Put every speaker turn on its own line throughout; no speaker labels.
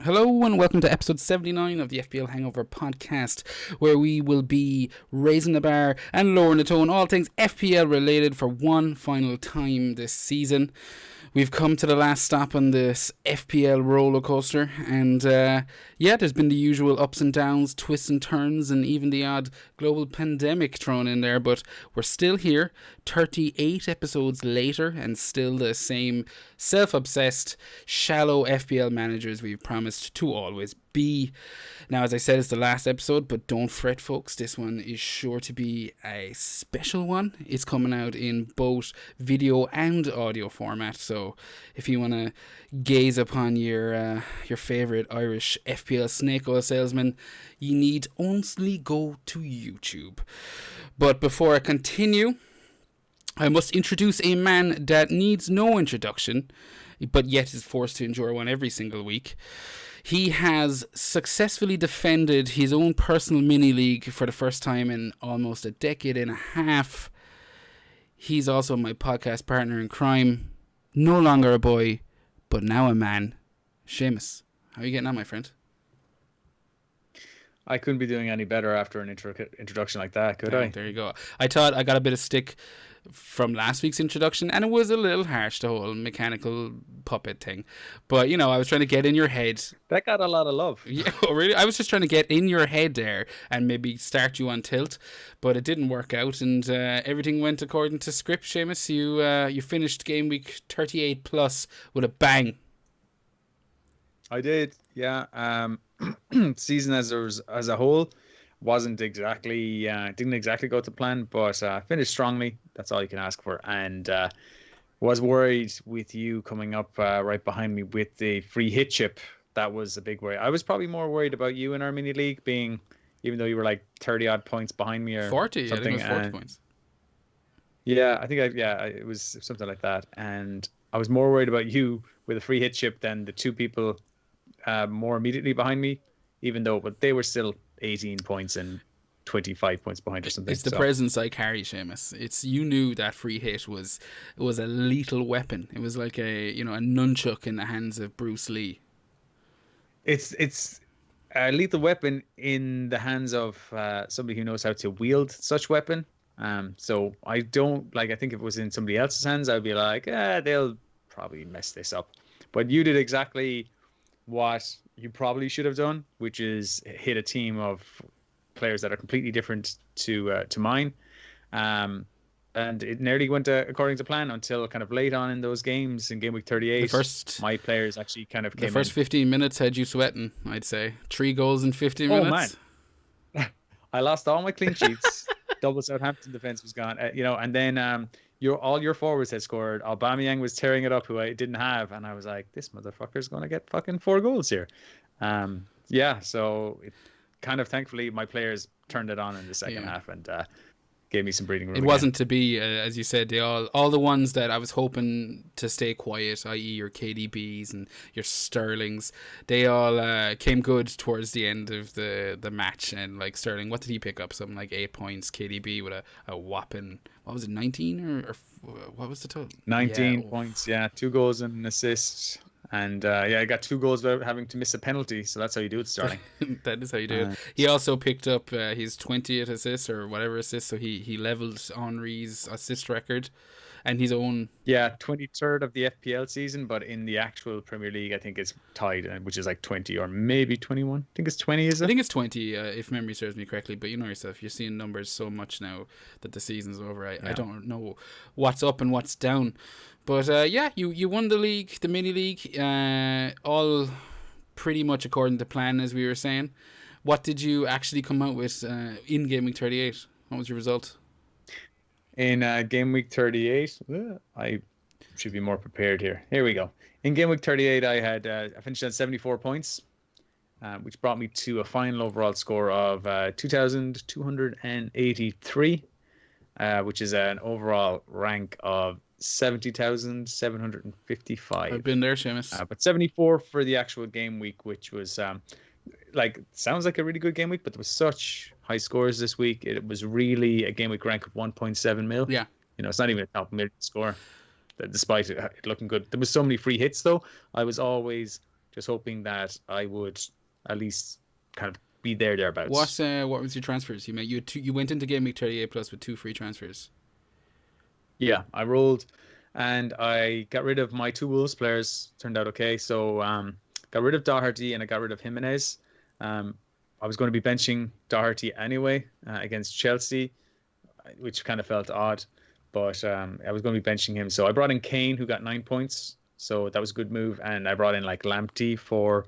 Hello and welcome to episode 79 of the FPL Hangover Podcast, where we will be raising the bar and lowering the tone, all things FPL related for one final time this season. We've come to the last stop on this FPL roller coaster, and there's been the usual ups and downs, twists and turns, and even the odd global pandemic thrown in there, but we're still here, 38 episodes later, and still the same self-obsessed, shallow FPL managers we've promised to always be. Now, as I said, it's the last episode, but don't fret, folks. This one is sure to be a special one. It's coming out in both video and audio format, so if you want to gaze upon your favourite Irish FPL snake oil salesman, you need only go to YouTube. But before I continue, I must introduce a man that needs no introduction, but yet is forced to endure one every single week. He has successfully defended his own personal mini-league for the first time in almost a decade and a half. He's also my podcast partner in crime. No longer a boy, but now a man. Seamus, how are you getting on, my friend?
I couldn't be doing any better after an introduction like that, could I?
There you go. I thought I got a bit of stick from last week's introduction, and it was a little harsh, the whole mechanical puppet thing. But, you know, I was trying to get in your head.
That got a lot of love.
Yeah, really? I was just trying to get in your head there and maybe start you on tilt, but it didn't work out, and everything went according to script, Seamus. You finished game week 38 plus with a bang.
I did, yeah. Season as a whole didn't exactly go to plan, but finished strongly. That's all you can ask for. And was worried with you coming up right behind me with the free hit chip. That was a big worry. I was probably more worried about you in our mini league being, even though you were like 30 odd points behind me or
40,
something.
I think it was 40 points.
Yeah, I think it was something like that. And I was more worried about you with a free hit chip than the two people more immediately behind me, but they were still 18 points and 25 points behind or something.
It's the presence I carry, Seamus. You knew that free hit was a lethal weapon. It was like a nunchuck in the hands of Bruce Lee.
It's a lethal weapon in the hands of somebody who knows how to wield such weapon. So I don't I think if it was in somebody else's hands, I'd be like, they'll probably mess this up. But you did exactly what you probably should have done, which is hit a team of players that are completely different to mine, and it nearly went according to plan until kind of late on in those games in game week 38. My players actually kind of came in.
The first 15 minutes had you sweating, I'd say. 3 goals in 15 minutes.
Oh man, I lost all my clean sheets. Double Southampton defense was gone, and then all your forwards had scored. Aubameyang was tearing it up, who I didn't have, and I was like, this motherfucker's going to get fucking 4 goals here. So it kind of, thankfully, my players turned it on in the second half and gave me some breathing room.
It wasn't to be, as you said, all the ones that I was hoping to stay quiet, i.e. your KDBs and your Sterlings, they all came good towards the end of the match. And like Sterling, what did he pick up? Something like 8 points. KDB with a whopping, what was it, 19 or what was the total?
19 points, 2 goals and an assist. And I got 2 goals without having to miss a penalty. So that's how you do it, Sterling.
That is how you do it. He also picked up his 20th assist or whatever assist. So he leveled Henry's assist record and his own.
Yeah, 23rd of the FPL season. But in the actual Premier League, I think it's tied, which is like 20 or maybe 21. I think it's 20, is it?
I think it's 20 if memory serves me correctly. But you know yourself, you're seeing numbers so much now that the season's over. I don't know what's up and what's down. But you won the league, the mini league, all pretty much according to plan, as we were saying. What did you actually come out with in game week 38? What was your result?
In game week 38, I should be more prepared here. Here we go. In game week 38, I finished at 74 points, which brought me to a final overall score of 2,283, which is an overall rank of 70,755.
I've been there, Seamus.
But 74 for the actual game week, which was sounds like a really good game week, but there was such high scores this week. It was really a game week rank of 1.7 mil.
Yeah.
It's not even a top million score, despite it looking good. There was so many free hits, though. I was always just hoping that I would at least kind of be thereabouts.
What was your transfers? You went into Game Week 38 plus with 2 free transfers.
Yeah, I rolled and I got rid of my 2 Wolves players. Turned out okay. So got rid of Doherty and I got rid of Jimenez. Um, I was going to be benching Doherty anyway against Chelsea, which kind of felt odd, but I was going to be benching him. So I brought in Kane, who got 9 points. So that was a good move. And I brought in like Lamptey for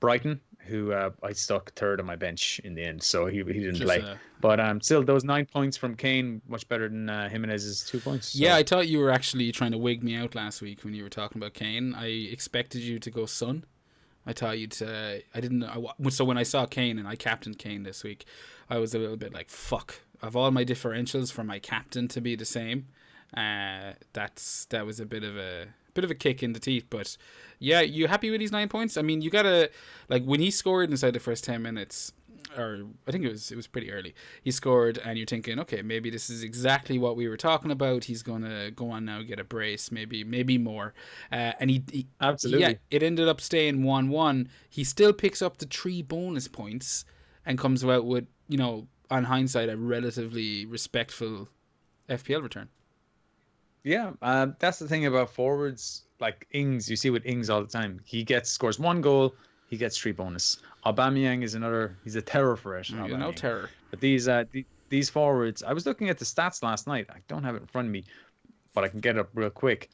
Brighton, who I stuck third on my bench in the end, so he didn't
Just
play. But still, those 9 points from Kane much better than Jimenez's 2 points. So.
Yeah, I thought you were actually trying to wig me out last week when you were talking about Kane. I expected you to go Son. I thought you'd. I didn't. So when I saw Kane and I captained Kane this week, I was a little bit like, fuck. Of all my differentials for my captain to be the same, that was a bit of a kick in the teeth. But yeah, you happy with these 9 points? I mean, you gotta, like, when he scored inside the first 10 minutes, or I think it was pretty early, he scored, and you're thinking, okay, maybe this is exactly what we were talking about. He's gonna go on now, get a brace, maybe more, and he
Absolutely.
Yeah, it ended up staying 1-1. He still picks up the 3 bonus points and comes out with, on hindsight, a relatively respectful FPL return.
Yeah, that's the thing about forwards like Ings. You see with Ings all the time. He scores 1 goal, he gets 3 bonus. Aubameyang is another. He's a terror for it.
No terror.
But these forwards, I was looking at the stats last night. I don't have it in front of me, but I can get it up real quick.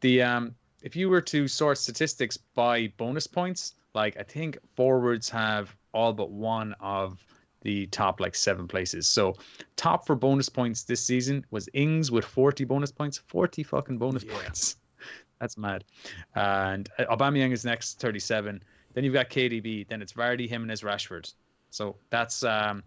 The if you were to sort statistics by bonus points, like I think forwards have all but one of the top like 7 places. So top for bonus points this season was Ings with 40 bonus points. 40 fucking bonus points. That's mad. And Aubameyang is next, 37. Then you've got KDB. Then it's Vardy, Jimenez, Rashford. So that's 5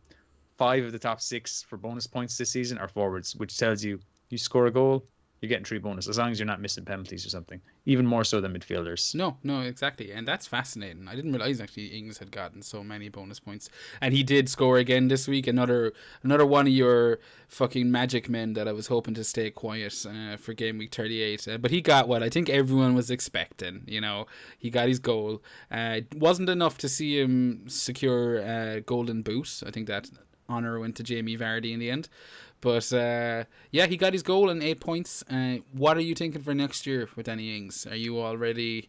of the top 6 for bonus points this season are forwards, which tells you score a goal, you're getting 3 bonus, as long as you're not missing penalties or something. Even more so than midfielders.
No, exactly. And that's fascinating. I didn't realize actually Ings had gotten so many bonus points. And he did score again this week. Another one of your fucking magic men that I was hoping to stay quiet for game week 38. But he got what I think everyone was expecting. He got his goal. It wasn't enough to see him secure a golden boot. I think that honour went to Jamie Vardy in the end. But yeah, he got his goal and 8 points. What are you thinking for next year with Danny Ings? Are you already?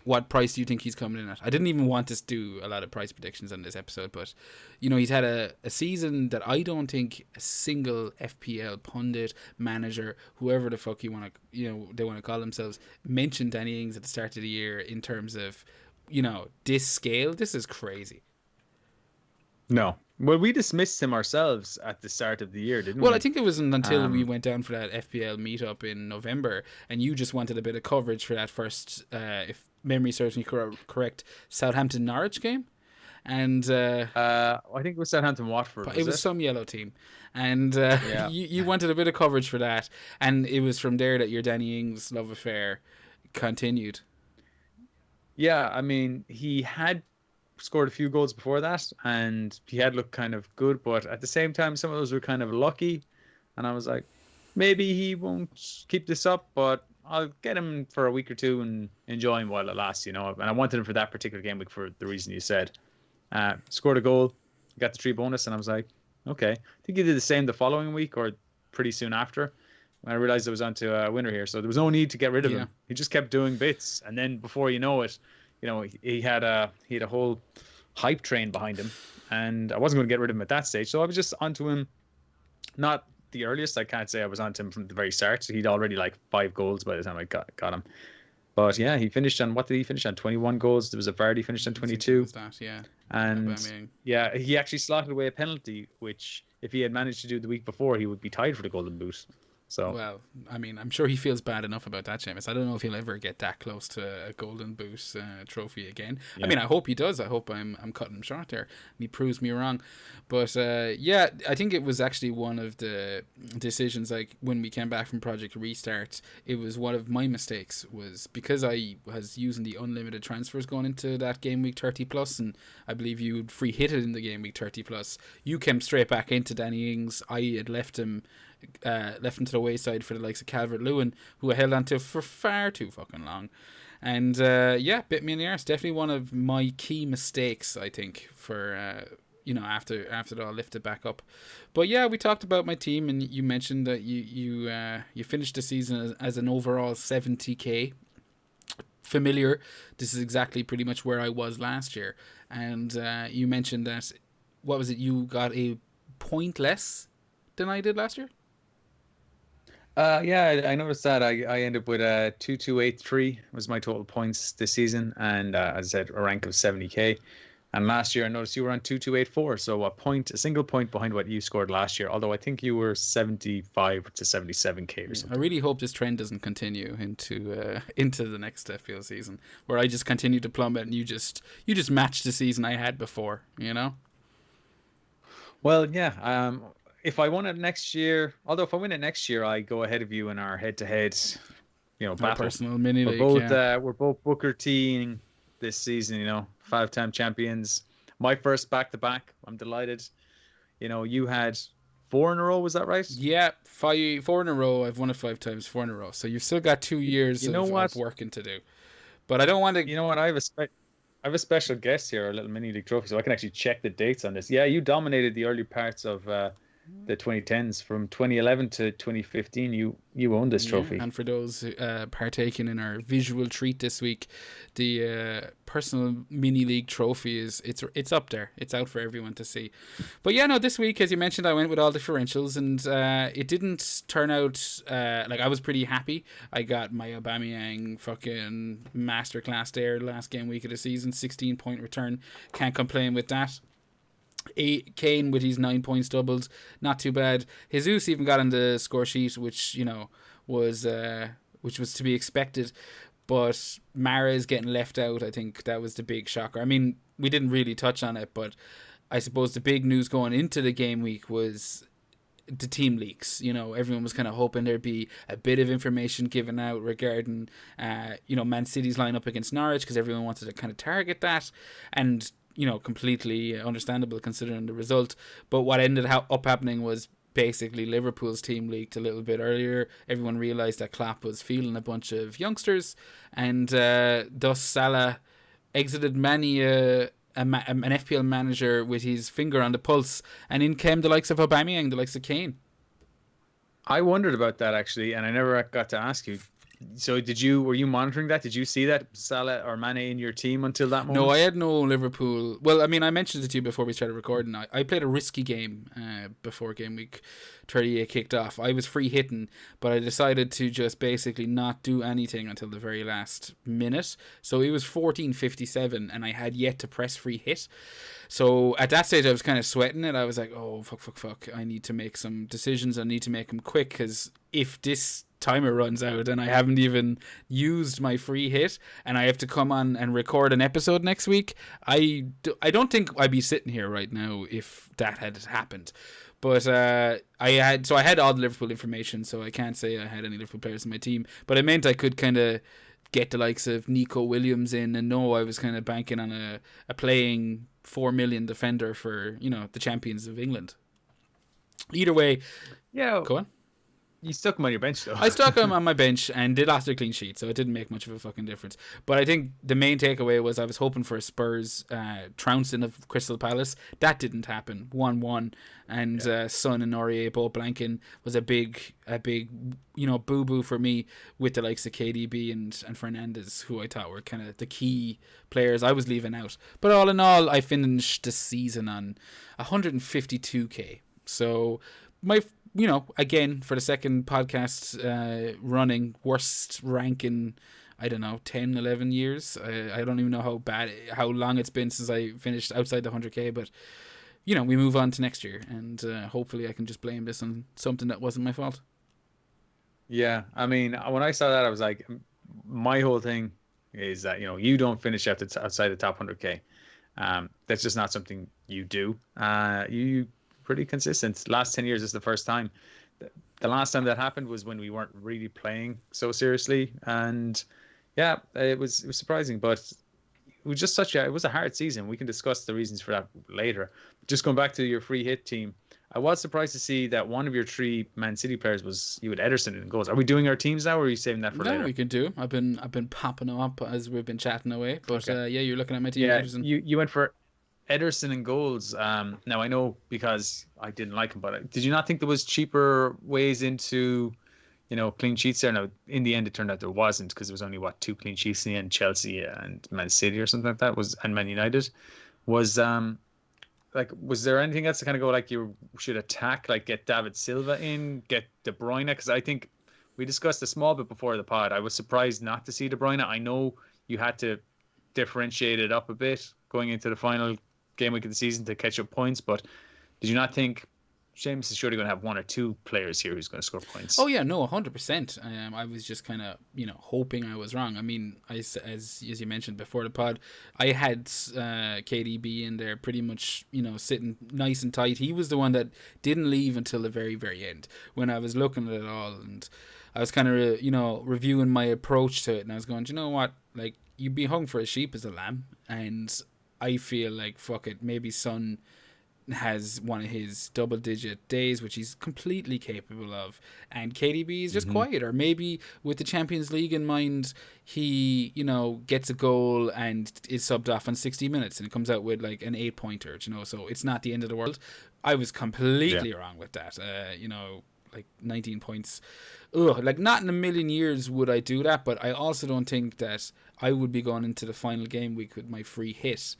What price do you think he's coming in at? I didn't even want to do a lot of price predictions on this episode, but he's had a season that I don't think a single FPL pundit, manager, whoever the fuck they want to call themselves, mentioned Danny Ings at the start of the year in terms of this scale. This is crazy.
No. Well, we dismissed him ourselves at the start of the year, didn't we?
Well, I think it wasn't until we went down for that FPL meetup in November, and you just wanted a bit of coverage for that first, if memory serves me correct, Southampton-Norwich game. And
I think it was Southampton-Watford.
It was some yellow team. And you wanted a bit of coverage for that, and it was from there that your Danny Ings love affair continued.
Yeah, I mean, he had scored a few goals before that and he had looked kind of good, but at the same time some of those were kind of lucky, and I was like, maybe he won't keep this up, but I'll get him for a week or two and enjoy him while it lasts, and I wanted him for that particular game week for the reason you said. Scored a goal, got the 3 bonus, and I was like, okay. I think he did the same the following week or pretty soon after. I realized I was onto a winner here, so there was no need to get rid of him. He just kept doing bits, and then before you know it, he had a whole hype train behind him, and I wasn't going to get rid of him at that stage. So I was just onto him, not the earliest. I can't say I was onto him from the very start. He'd already like 5 goals by the time I got him. But yeah, he finished on, what did he finish on? 21 goals. There was a Vardy finished on 22. And yeah, he actually slotted away a penalty, which if he had managed to do the week before, he would be tied for the golden boot. So,
well, I mean, I'm sure he feels bad enough about that, Seamus. I don't know if he'll ever get that close to a golden boot trophy again. Yeah. I mean, I hope he does. I hope I'm cutting him short there. He proves me wrong. But yeah, I think it was actually one of the decisions, like when we came back from Project Restart, it was one of my mistakes, was because I was using the unlimited transfers going into that game week 30 plus, and I believe you'd free hit it in the game week 30 plus. You came straight back into Danny Ings. I had left him left him to the wayside for the likes of Calvert-Lewin, who I held on to for far too fucking long. And bit me in the arse. Definitely one of my key mistakes, I think, for after it all lifted back up. But yeah, we talked about my team, and you mentioned that you finished the season as an overall 70k. Familiar. This is exactly pretty much where I was last year. And you mentioned that, what was it? You got a point less than I did last year?
I noticed that I ended up with 2283 was my total points this season, and as I said, a rank of 70k. And last year, I noticed you were on 2284, so a single point behind what you scored last year. Although I think you were 75 to 77k or something.
I really hope this trend doesn't continue into the next FPL season, where I just continue to plummet and you just match the season I had before.
Well, yeah. If I win it next year, I go ahead of you in our head-to-head, battle.
Personal mini-league.
We're both Booker T this season. 5-time champions. My first back-to-back. I'm delighted. You had 4 in a row. Was that right?
Yeah, 4 in a row. I've won it 5 times, 4 in a row. So you've still got 2 years of working to do. But I don't want to.
You know what? I have a special guest here, a little mini league trophy, so I can actually check the dates on this. Yeah, you dominated the early parts of the 2010s. From 2011 to 2015, you owned this trophy.
And for those partaking in our visual treat this week, the personal mini league trophy it's up there. It's out for everyone to see. But yeah, no, this week, as you mentioned, I went with all differentials, and it didn't turn out I was pretty happy. I got my Aubameyang fucking masterclass there last game week of the season, 16-point return. Can't complain with that. Kane with his 9 points doubled, not too bad. Jesus even got on the score sheet, which was to be expected. But Mahrez getting left out, I think that was the big shocker. I mean, we didn't really touch on it, but I suppose the big news going into the game week was the team leaks. Everyone was kind of hoping there'd be a bit of information given out regarding Man City's lineup against Norwich, because everyone wanted to kind of target that, and completely understandable considering the result. But what ended up happening was basically Liverpool's team leaked a little bit earlier. Everyone realised that Klopp was feeling a bunch of youngsters, and thus Salah exited many an FPL manager with his finger on the pulse, and in came the likes of Aubameyang, the likes of Kane.
I wondered about that actually, and I never got to ask you. So were you monitoring that? Did you see that Salah or Mane in your team until that moment?
No, I had no Liverpool. Well, I mean, I mentioned it to you before we started recording. I played a risky game before game week 38 kicked off. I was free hitting, but I decided to just basically not do anything until the very last minute. So it was 14:57 and I had yet to press free hit. So at that stage I was kind of sweating it. I was like, oh, fuck. I need to make some decisions. I need to make them quick, because if this timer runs out and I haven't even used my free hit and I have to come on and record an episode next week, I don't think I'd be sitting here right now if that had happened. But I had all the Liverpool information, so I can't say I had any Liverpool players in my team, but it meant I could kind of get the likes of Nico Williams in, and know I was kind of banking on a playing 4 million defender for the champions of England. Either way,
yeah,
go on.
You stuck him on your bench, though.
I stuck him on my bench and did after a clean sheet, so it didn't make much of a fucking difference. But I think the main takeaway was I was hoping for a Spurs trouncing of Crystal Palace. That didn't happen. 1-1, and Son and Aurier both blanking was a big boo-boo for me, with the likes of KDB and Fernandes, who I thought were kind of the key players I was leaving out. But all in all, I finished the season on 152k. So my again, for the second podcast running, worst rank in, 10, 11 years. I don't even know how long it's been since I finished outside the 100k, but, we move on to next year, and hopefully I can just blame this on something that wasn't my fault.
Yeah, I mean, when I saw that, I was like, my whole thing is that, you don't finish outside the top 100k. That's just not something you do. You pretty consistent. Last 10 years is the first time. The last time that happened was when we weren't really playing so seriously, and yeah, it was surprising, but it was just it was a hard season. We can discuss the reasons for that later. Just going back to your free hit team, I was surprised to see that one of your three Man City players was you had Ederson in goals. Are we doing our teams now, or are you saving that for
No,
later?
we can do. I've been popping them up as we've been chatting away. But
Okay.
yeah, you're looking at my team,
Yeah,
Ederson.
you went for Ederson in goals. Now I know because I didn't like him, but did you not think there was cheaper ways into, clean sheets there? Now in the end, it turned out there wasn't because there was only two clean sheets in the end, Chelsea and Man City or something like that and Man United was was there anything else to kind of go like you should attack, like get David Silva in, get De Bruyne? Because I think we discussed a small bit before the pod. I was surprised not to see De Bruyne. I know you had to differentiate it up a bit going into the final game week of the season to catch up points, but did you not think James is surely going to have one or two players here who's going to score points?
Oh yeah, no, 100%. I was just kind of hoping I was wrong. I mean, as you mentioned before the pod, I had KDB in there pretty much sitting nice and tight. He was the one that didn't leave until the very very end when I was looking at it all, and I was kind of reviewing my approach to it, and I was going, you know what, like you'd be hung for a sheep as a lamb, and I feel like fuck it, maybe Son has one of his double digit days, which he's completely capable of, and KDB is just quiet. Or maybe with the Champions League in mind, he gets a goal and is subbed off in 60 minutes and comes out with like an 8-pointer, so it's not the end of the world. I was completely wrong with that. Like 19 points. Ugh, like not in a million years would I do that, but I also don't think that I would be going into the final game week with my free hit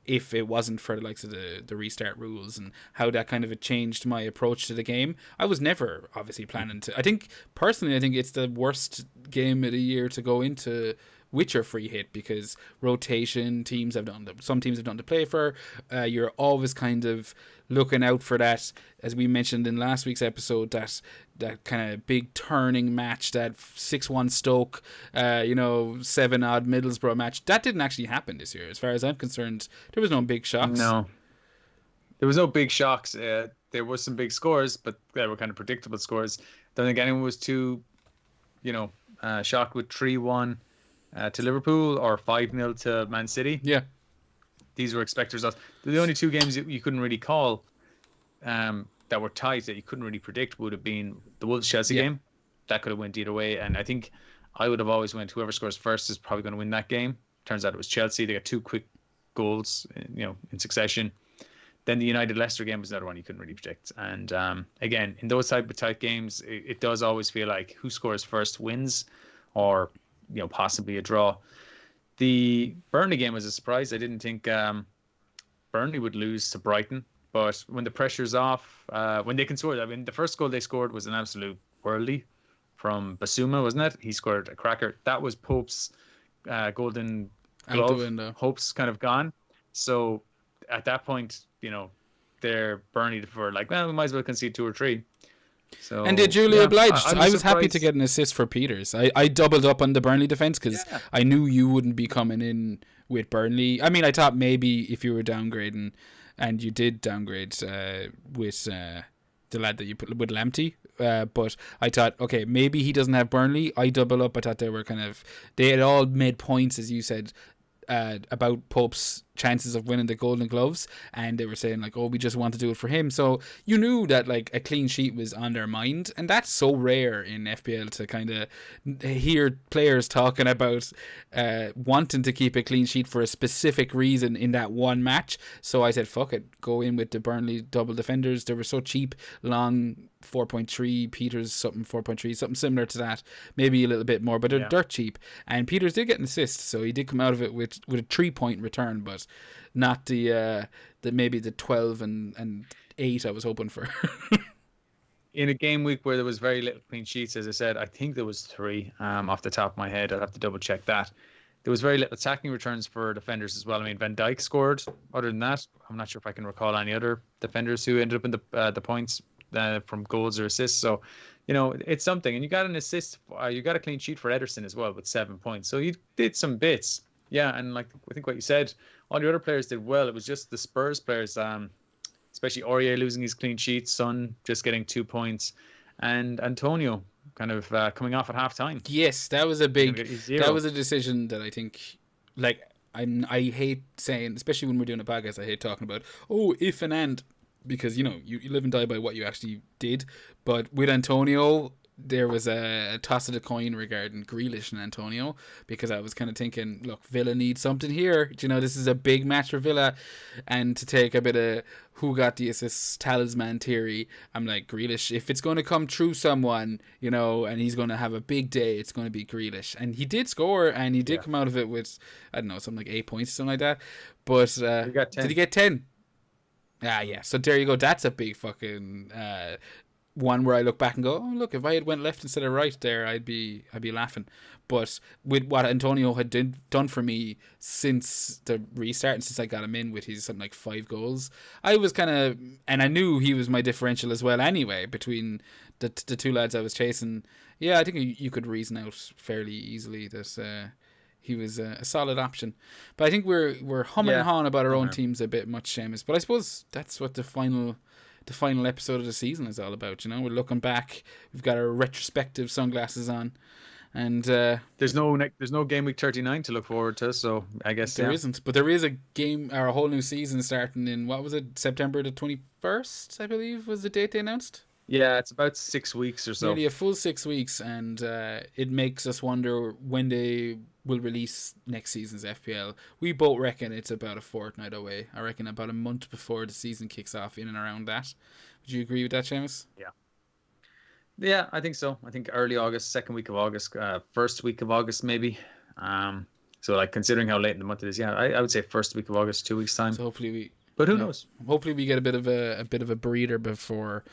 if it wasn't for the likes of the restart rules and how that kind of changed my approach to the game. I was never obviously planning to. I think it's the worst game of the year to go into with your free hit because rotation, some teams have done to play for. You're always kind of looking out for that, as we mentioned in last week's episode, that kind of big turning match, that 6-1 Stoke, 7-odd Middlesbrough match. That didn't actually happen this year. As far as I'm concerned, there was no big shocks.
No, there was no big shocks. There was some big scores, but they were kind of predictable scores. Don't think anyone was too, shocked with 3-1 to Liverpool or 5-0 to Man City.
Yeah.
These were expected results. The only two games you couldn't really call that were tight that you couldn't really predict would have been the Wolves-Chelsea game. That could have went either way. And I think I would have always went whoever scores first is probably going to win that game. Turns out it was Chelsea. They got two quick goals in succession. Then the United-Leicester game was another one you couldn't really predict. And again, in those type of tight games, it does always feel like who scores first wins or possibly a draw. The Burnley game was a surprise. I didn't think Burnley would lose to Brighton, but when the pressure's off, when they can score, I mean, the first goal they scored was an absolute worldie from Basuma, wasn't it? He scored a cracker. That was Pope's golden glove. Hope's kind of gone. So at that point, they're Burnley for like, well, we might as well concede 2 or 3. So,
and they're duly obliged. I was happy
surprised.
to get an assist for Peters. I doubled up on the Burnley defence because I knew you wouldn't be coming in with Burnley. I mean, I thought maybe if you were downgrading, and you did downgrade with the lad that you put with Lamptey, but I thought, okay, maybe he doesn't have Burnley. I double up. I thought they had all made points, as you said, about Pope's chances of winning the Golden Gloves, and they were saying like, oh, we just want to do it for him. So you knew that like a clean sheet was on their mind, and that's so rare in FPL to kind of hear players talking about wanting to keep a clean sheet for a specific reason in that one match. So I said, fuck it, go in with the Burnley double defenders. They were so cheap. Long 4.3, Peters something 4.3, something similar to that, maybe a little bit more, but they're dirt cheap. And Peters did get an assist, so he did come out of it with a 3-point return, but not the maybe the 12 and 8 I was hoping for.
In a game week where there was very little clean sheets, as I said, I think there was 3 off the top of my head. I'd have to double check that. There was very little attacking returns for defenders as well. I mean, Van Dijk scored. Other than that, I'm not sure if I can recall any other defenders who ended up in the points from goals or assists. So, it's something. And you got an assist. You got a clean sheet for Ederson as well with 7 points. So you did some bits. Yeah, and like I think what you said, all the other players did well. It was just the Spurs players, especially Aurier losing his clean sheet, Son just getting 2 points, and Antonio kind of coming off at half time.
Yes, that was a decision that I think, like, I hate saying, especially when we're doing a podcast, I hate talking about, if and because you live and die by what you actually did. But with Antonio, there was a toss of the coin regarding Grealish and Antonio, because I was kind of thinking, look, Villa needs something here. This is a big match for Villa, and to take a bit of who got the assist talisman theory, I'm like, Grealish, if it's going to come through someone, and he's going to have a big day, it's going to be Grealish. And he did score, and he did come out of it with, I don't know, something like 8 points or something like that. But
He got 10.
did he get 10? Yeah. So there you go. That's a big fucking one where I look back and go, oh look, if I had went left instead of right there, I'd be laughing. But with what Antonio had done for me since the restart and since I got him in with his something like 5 goals, I was kind of, and I knew he was my differential as well anyway between the two lads I was chasing. Yeah, I think you could reason out fairly easily that he was a solid option. But I think we're humming and hawing about our own teams a bit much, Seamus. But I suppose that's what the final episode of the season is all about. We're looking back. We've got our retrospective sunglasses on, and
there's no game week 39 to look forward to. So I guess
there isn't. But there is a game or a whole new season starting in, what was it, September the 21st, I believe, was the date they announced.
Yeah, it's about 6 weeks or so.
Nearly a full 6 weeks, and it makes us wonder when they will release next season's FPL. We both reckon it's about a fortnight away. I reckon about a month before the season kicks off, in and around that. Would you agree with that, Seamus?
Yeah, I think so. I think early August, second week of August, first week of August maybe. So like considering how late in the month it is, I would say first week of August, 2 weeks time.
So hopefully
but who knows?
Hopefully we get a bit of a breather before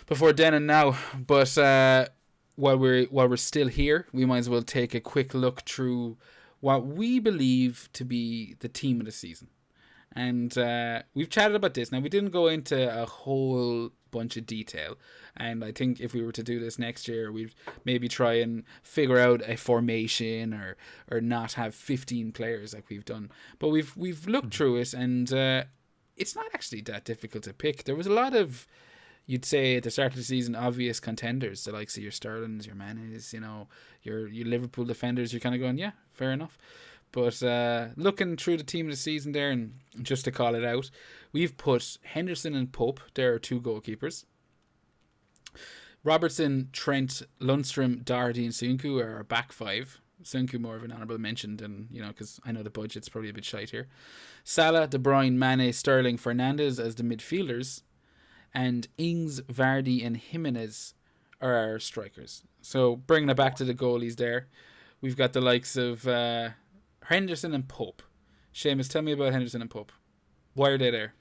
then and now. But while we're still here, we might as well take a quick look through what we believe to be the team of the season. And we've chatted about this. Now, we didn't go into a whole bunch of detail, and I think if we were to do this next year, we'd maybe try and figure out a formation or not have 15 players like we've done. But we've looked through it, and it's not actually that difficult to pick. There was a lot of, you'd say at the start of the season, obvious contenders, the likes of your Sterlings, your Manes, your Liverpool defenders. You're kind of going, yeah, fair enough. But looking through the team of the season there, and just to call it out, we've put Henderson and Pope. There are 2 goalkeepers. Robertson, Trent, Lundstrom, Doherty, and Sunku are our back 5. Sunku more of an honourable mention than, because I know the budget's probably a bit shite here. Salah, De Bruyne, Mane, Sterling, Fernandes as the midfielders. And Ings, Vardy, and Jimenez are our strikers. So bringing it back to the goalies there, we've got the likes of Henderson and Pope. Seamus, tell me about Henderson and Pope. Why are they there?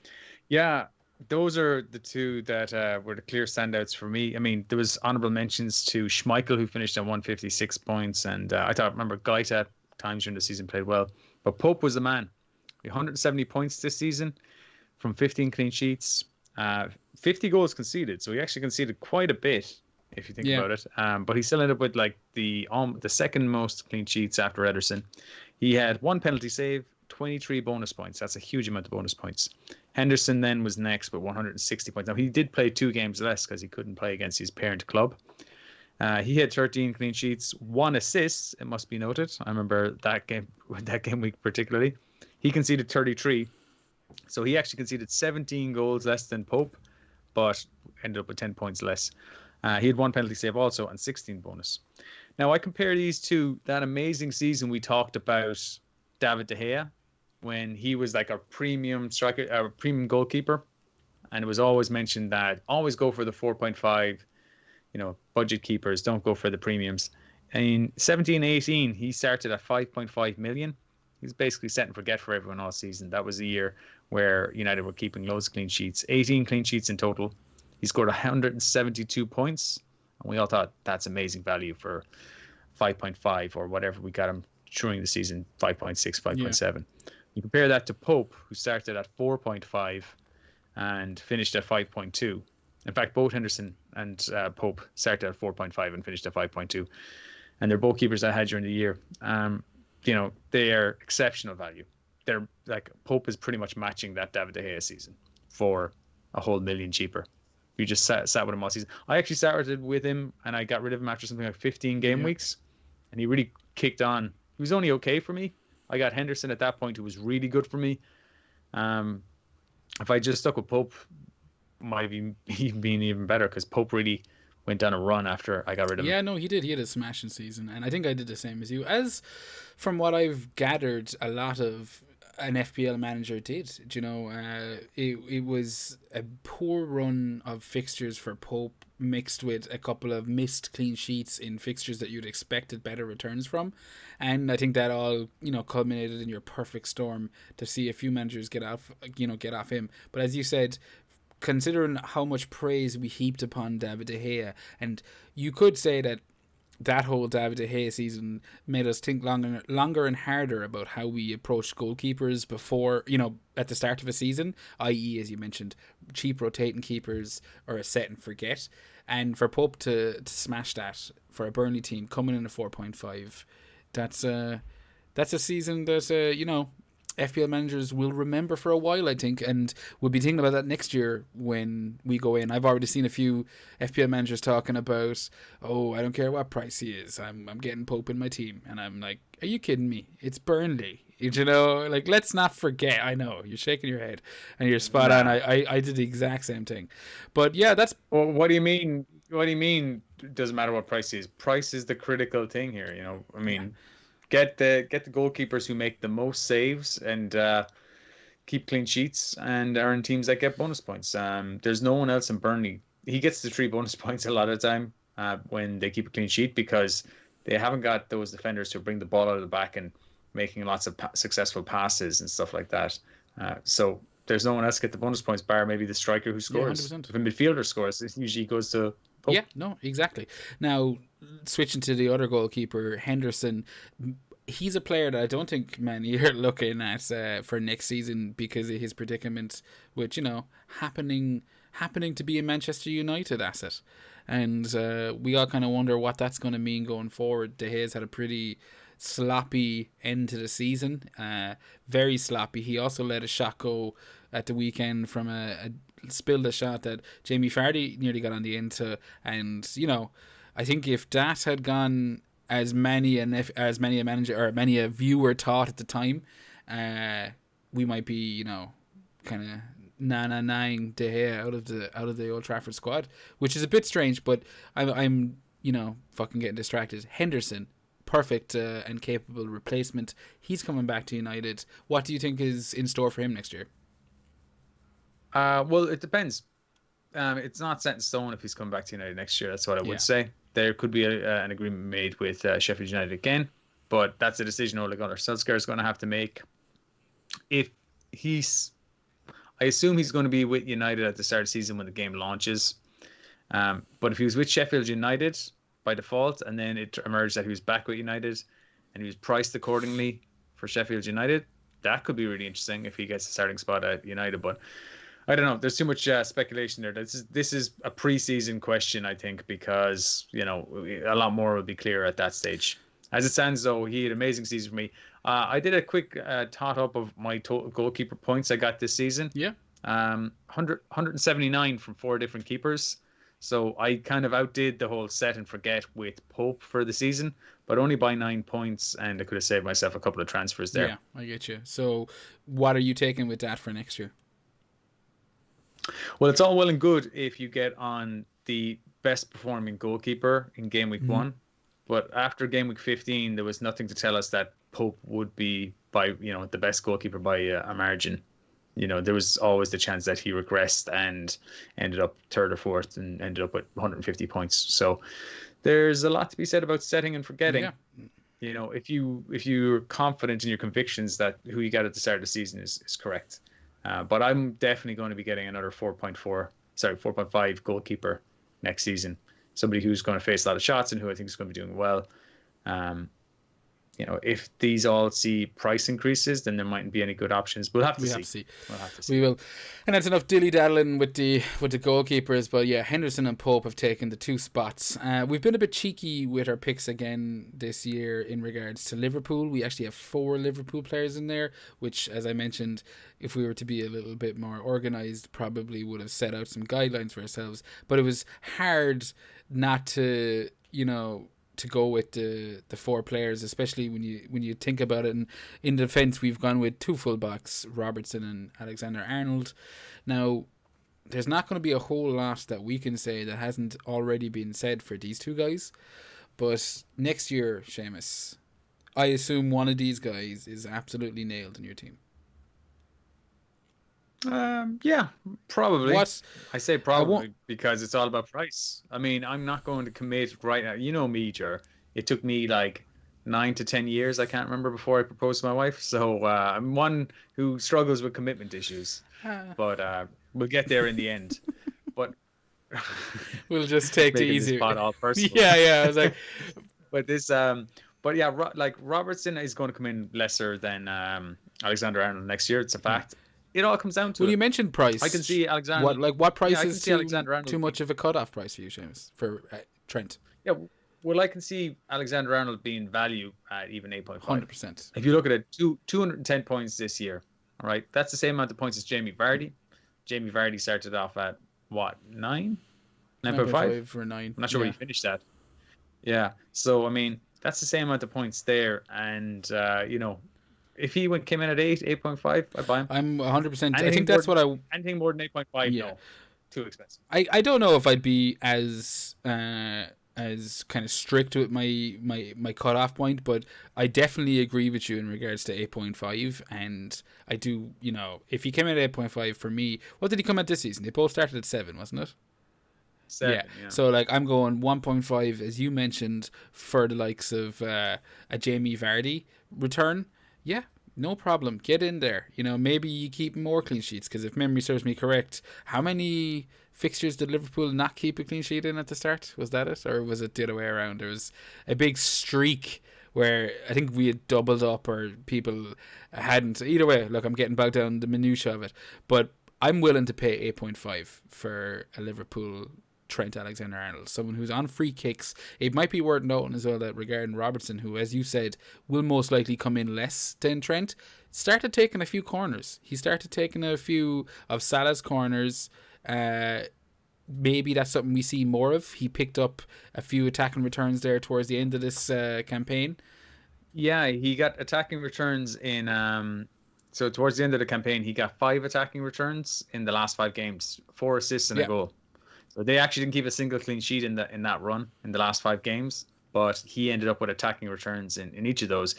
Yeah, those are the 2 that were the clear standouts for me. I mean, there was honourable mentions to Schmeichel, who finished at 156 points, and remember Gaita at times during the season played well. But Pope was the man. 170 points this season from 15 clean sheets. 50 goals conceded, so he actually conceded quite a bit if you think about it. But he still ended up with like the second most clean sheets after Ederson. He had 1 penalty save, 23 bonus points. That's a huge amount of bonus points. Henderson then was next with 160 points. Now he did play 2 games less because he couldn't play against his parent club. He had 13 clean sheets, 1 assist. It must be noted. I remember that game week particularly. He conceded 33. So he actually conceded 17 goals less than Pope, but ended up with 10 points less. He had 1 penalty save also and 16 bonus. Now I compare these to that amazing season we talked about David De Gea, when he was like a premium striker, a premium goalkeeper, and it was always mentioned that always go for the 4.5, budget keepers, don't go for the premiums. And in 17-18, he started at 5.5 million. He was basically set and forget for everyone all season. That was the year where United were keeping loads of clean sheets, 18 clean sheets in total. He scored 172 points, and we all thought that's amazing value for 5.5 or whatever we got him during the season, 5.6, 5.7. Yeah. You compare that to Pope, who started at 4.5 and finished at 5.2. In fact, both Henderson and Pope started at 4.5 and finished at 5.2. And they're both keepers I had during the year. They are exceptional value. They're like, Pope is pretty much matching that David De Gea season for a whole million cheaper. You just sat with him all season. I actually started with him and I got rid of him after something like 15 game weeks, and he really kicked on. He was only okay for me. I got Henderson at that point, who was really good for me. If I just stuck with Pope, might have been even better because Pope really went on a run after I got rid of him.
Yeah, no, he did. He had a smashing season, and I think I did the same as you. As from what I've gathered, a lot of an FPL manager did. Do you know, it was a poor run of fixtures for Pope mixed with a couple of missed clean sheets in fixtures that you'd expected better returns from, and I think that all culminated in your perfect storm to see a few managers get off him. But as you said, considering how much praise we heaped upon David De Gea, and you could say that whole David De Gea season made us think longer and harder about how we approach goalkeepers before, at the start of a season, i.e., as you mentioned, cheap rotating keepers or a set and forget. And for Pope to smash that for a Burnley team coming in a 4.5, that's a season that FPL managers will remember for a while, I think, and we'll be thinking about that next year when we go in. I've already seen a few FPL managers talking about, oh, I don't care what price he is, I'm getting Pope in my team, and I'm like, are you kidding me? It's Burnley, let's not forget. I know you're shaking your head, and you're spot on. I did the exact same thing, but yeah, that's.
Well, what do you mean? What do you mean? It doesn't matter what price is. Price is the critical thing here. I mean. Yeah. Get the goalkeepers who make the most saves and keep clean sheets and are in teams that get bonus points. There's no one else in Burnley. He gets the 3 bonus points a lot of the time when they keep a clean sheet because they haven't got those defenders who bring the ball out of the back and making lots of successful passes and stuff like that. So there's no one else get the bonus points bar maybe the striker who scores. Yeah, if a midfielder scores, it usually goes to Pope.
Yeah, no, exactly. Now, switching to the other goalkeeper, Henderson, he's a player that I don't think many are looking at for next season because of his predicament, which happening to be a Manchester United asset, and we all kind of wonder what that's going to mean going forward. De Gea's had a pretty sloppy end to the season, very sloppy. He also let a shot go at the weekend from spilled a shot that Jamie Vardy nearly got on the end to, and I think if that had gone as many a manager or many a viewer thought at the time, we might be kind of nine De Gea out of the Old Trafford squad, which is a bit strange. But I'm fucking getting distracted. Henderson, perfect and capable replacement. He's coming back to United. What do you think is in store for him next year?
Well, it depends. It's not set in stone if he's coming back to United next year. That's what I would say. There could be an agreement made with Sheffield United again, but that's a decision Ole Gunnar Solskjaer is going to have to make. I assume he's going to be with United at the start of the season when the game launches. But if he was with Sheffield United by default, and then it emerged that he was back with United, and he was priced accordingly for Sheffield United, that could be really interesting if he gets a starting spot at United. But I don't know. There's too much speculation there. This is a preseason question, I think, because a lot more will be clear at that stage. As it stands, though, he had an amazing season for me. I did a quick tot up of my total goalkeeper points I got this season.
Yeah.
179 from 4 different keepers. So I kind of outdid the whole set and forget with Pope for the season, but only by 9 points, and I could have saved myself a couple of transfers there.
Yeah, I get you. So what are you taking with that for next year?
Well, it's all well and good if you get on the best performing goalkeeper in game week 1, but after game week 15, there was nothing to tell us that Pope would be by the best goalkeeper by a margin. There was always the chance that he regressed and ended up 3rd or 4th and ended up with 150 points. So there's a lot to be said about setting and forgetting. Yeah. If you're confident in your convictions that who you got at the start of the season is correct. But I'm definitely going to be getting another 4.5 goalkeeper next season. Somebody who's going to face a lot of shots and who I think is going to be doing well. If these all see price increases, then there mightn't be any good options. We'll have to see. We'll have to see.
We will. And that's enough dilly-daddling with the goalkeepers. But yeah, Henderson and Pope have taken the 2 spots. We've been a bit cheeky with our picks again this year in regards to Liverpool. We actually have 4 Liverpool players in there, which, as I mentioned, if we were to be a little bit more organised, probably would have set out some guidelines for ourselves. But it was hard not to, to go with the 4 players, especially when you think about it. And in defence, we've gone with 2 fullbacks, Robertson and Alexander-Arnold. Now, there's not going to be a whole lot that we can say that hasn't already been said for these two guys. But next year, Seamus, I assume one of these guys is absolutely nailed in your team.
Yeah, probably.
What?
I say probably because it's all about price. I mean, I'm not going to commit right now. You know me, Jer. It took me like 9 to 10 years. I can't remember before I proposed to my wife. So I'm one who struggles with commitment issues. But we'll get there in the end. But
we'll just take the
making
easy.
this pod all personal.
Yeah. I was like,
but yeah, like Robertson is going to come in lesser than Alexander Arnold next year. It's a fact. It all comes down to.
Well, you mentioned price.
I can see Alexander.
What price
yeah,
is too much of a cutoff price for you, Seamus, for Trent?
Yeah, well, I can see Alexander Arnold being value at even 8.5.
100%.
If you look at it, 210 points this year. All right, that's the same amount of points as Jamie Vardy. Jamie Vardy started off at what, 9.5
or 9.
I'm not sure where he finished at. Yeah, so I mean that's the same amount of points there, and if he came in at 8.5, I'd buy him.
I'm 100%. I think that's what
anything more than 8.5. Yeah. No, too expensive.
I don't know if I'd be as kind of strict with my cutoff point, but I definitely agree with you in regards to 8.5. And I do, if he came in at 8.5 for me, what did he come at this season? They both started at 7, wasn't it?
7, yeah.
So like I'm going 1.5 as you mentioned for the likes of a Jamie Vardy return. Yeah, no problem. Get in there. Maybe you keep more clean sheets because if memory serves me correct, how many fixtures did Liverpool not keep a clean sheet in at the start? Was that it, or was it the other way around? There was a big streak where I think we had doubled up or people hadn't. Either way, look, I'm getting bogged down the minutiae of it, but I'm willing to pay 8.5 for a Liverpool Trent Alexander-Arnold, someone who's on free kicks. It might be worth noting as well that regarding Robertson, who, as you said, will most likely come in less than Trent, started taking a few corners. He started taking a few of Salah's corners. Maybe that's something we see more of. He picked up a few attacking returns there towards the end of this campaign.
Yeah, he got attacking returns in... So towards the end of the campaign, he got 5 attacking returns in the last 5 games, 4 assists and a goal. So they actually didn't keep a single clean sheet in that run in the last 5 games, but he ended up with attacking returns in each of those.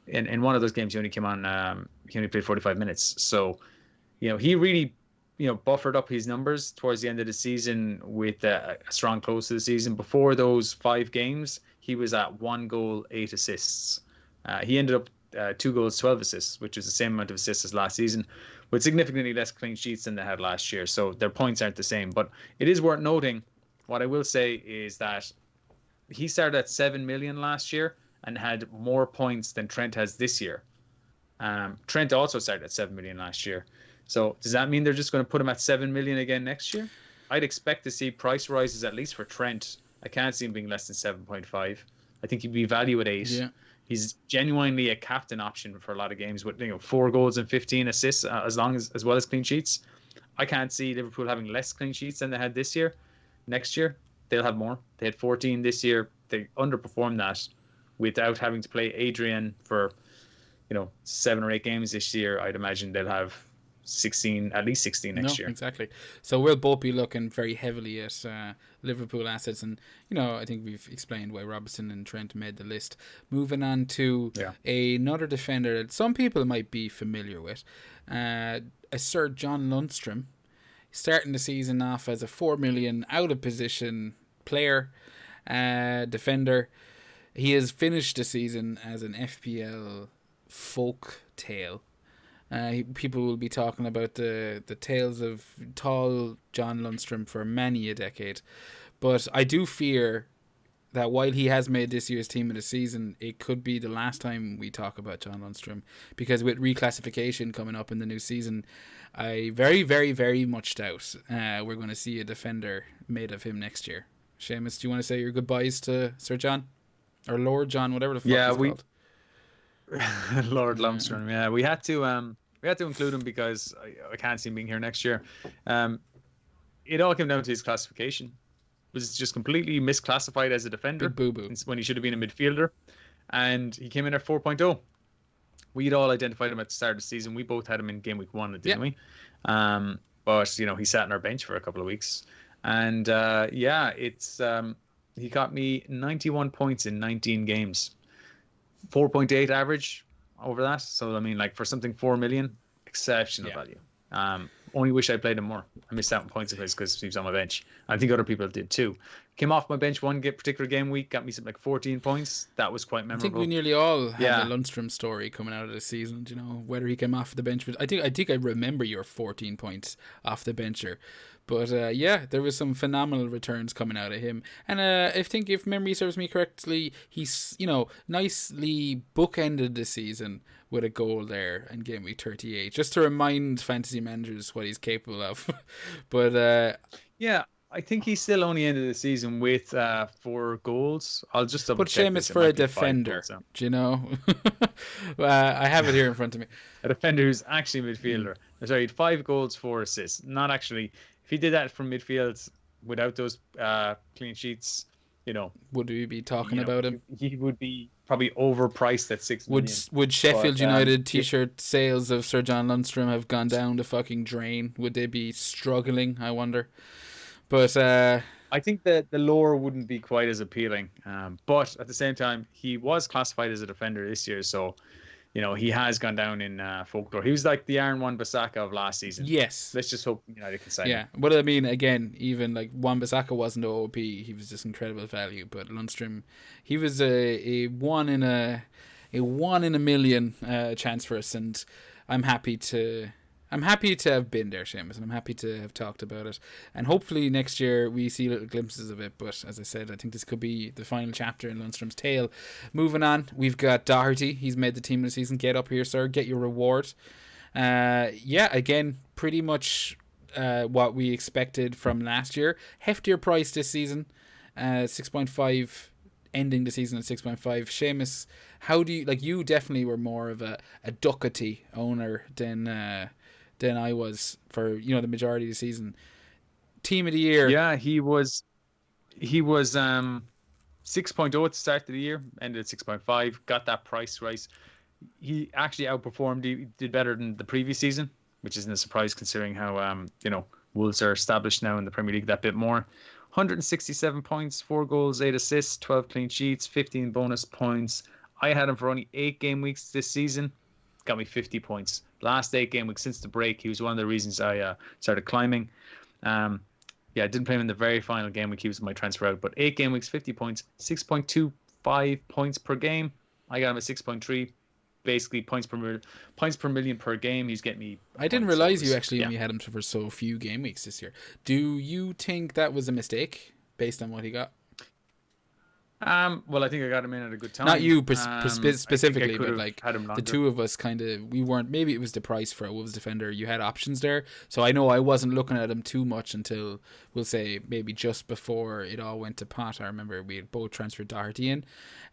In one of those games, he only came on. He only played 45 minutes. So, he really, buffered up his numbers towards the end of the season with a strong close to the season. Before those 5 games, he was at 1 goal, 8 assists. He ended up 2 goals, 12 assists, which is the same amount of assists as last season, with significantly less clean sheets than they had last year. So their points aren't the same. But it is worth noting, what I will say is that he started at 7 million last year and had more points than Trent has this year. Trent also started at 7 million last year. So does that mean they're just going to put him at 7 million again next year? I'd expect to see price rises at least for Trent. I can't see him being less than 7.5. I think he'd be value at 8.
Yeah.
He's genuinely a captain option for a lot of games with 4 goals and 15 assists as well as clean sheets. I can't see Liverpool having less clean sheets than they had this year. Next year they'll have more. They had 14 this year. They underperformed that without having to play Adrian for 7 or 8 games this year. I'd imagine they'll have at least 16 next year.
Exactly. So we'll both be looking very heavily at Liverpool assets, and I think we've explained why Robertson and Trent made the list. Moving on to another defender that some people might be familiar with, a Sir John Lundstram, starting the season off as a 4 million out of position player, defender. He has finished the season as an FPL folk tale. People will be talking about the tales of tall John Lundstram for many a decade. But I do fear that while he has made this year's team of the season, it could be the last time we talk about John Lundstram, because with reclassification coming up in the new season, I very, very, very much doubt we're going to see a defender made of him next year. Seamus, do you want to say your goodbyes to Sir John? Or Lord John, whatever the fuck he's called.
Lord Lundstram, yeah, we had to include him because I can't see him being here next year. It all came down to his classification. It was just completely misclassified as a defender when he should have been a midfielder, and he came in at 4.0. We'd all identified him at the start of the season. We both had him in game week 1, didn't we? But but he sat on our bench for a couple of weeks, and it's he got me 91 points in 19 games, 4.8 average over that. So I mean, like for something 4 million, exceptional value. Only wish I played him more. I missed out on points of his because he was on my bench. I think other people did too. Came off my bench one particular game week, got me something like 14 points. That was quite memorable.
I think we nearly all have a Lundstrom story coming out of this season. Whether he came off the bench. I think I remember your 14 points off the bencher. But there was some phenomenal returns coming out of him. And I think if memory serves me correctly, he's, nicely bookended the season with a goal there in game week 38, just to remind fantasy managers what he's capable of. But
I think he still only ended the season with 4 goals. I'll just double check.
But Seamus for a defender, do you know? I have it here in front of me.
A defender who's actually a midfielder. Sorry, he had 5 goals, 4 assists. Not actually. If he did that from midfield without those clean sheets,
would we be talking about him?
He would be probably overpriced at 6 million.
Would Sheffield United t-shirt sales of Sir John Lundstrom have gone down the fucking drain? Would they be struggling? I wonder. But
I think that the lore wouldn't be quite as appealing. But at the same time, he was classified as a defender this year, so he has gone down in folklore. He was like the Aaron Wan-Bissaka of last season.
Yes.
Let's just hope United can sign him.
Yeah, but I mean, again, even like Wan-Bissaka wasn't OP. He was just incredible value. But Lundstrom, he was a one in a million chance for us, and I'm happy to have been there, Seamus, and I'm happy to have talked about it. And hopefully next year we see little glimpses of it. But as I said, I think this could be the final chapter in Lundstrom's tale. Moving on, we've got Doherty. He's made the team of the season. Get up here, sir. Get your reward. Again, pretty much what we expected from last year. Heftier price this season. 6.5, ending the season at 6.5. Seamus, how do you definitely were more of a Doherty owner than I was for the majority of the season. Team of the year.
Yeah, he was 6.0 at the start of the year, ended at 6.5, got that price right. He actually outperformed. He did better than the previous season, which isn't a surprise considering how Wolves are established now in the Premier League that bit more. 167 points, 4 goals, 8 assists, 12 clean sheets, 15 bonus points. I had him for only 8 game weeks this season. Got me 50 points. Last 8 game weeks since the break, he was one of the reasons I started climbing. I didn't play him in the very final game week. He was my transfer out, but 8 game weeks, 50 points, 6.25 points per game. I got him at 6.3. Basically, points per million per game. He's getting me.
I didn't realize you actually only had him for so few game weeks this year. Do you think that was a mistake based on what he got?
Well, I think I got him in at a good time.
Not you specifically, but like
the
two of us we weren't, maybe it was the price for a Wolves defender. You had options there. So I know I wasn't looking at him too much until, we'll say, maybe just before it all went to pot. I remember we had both transferred Doherty in.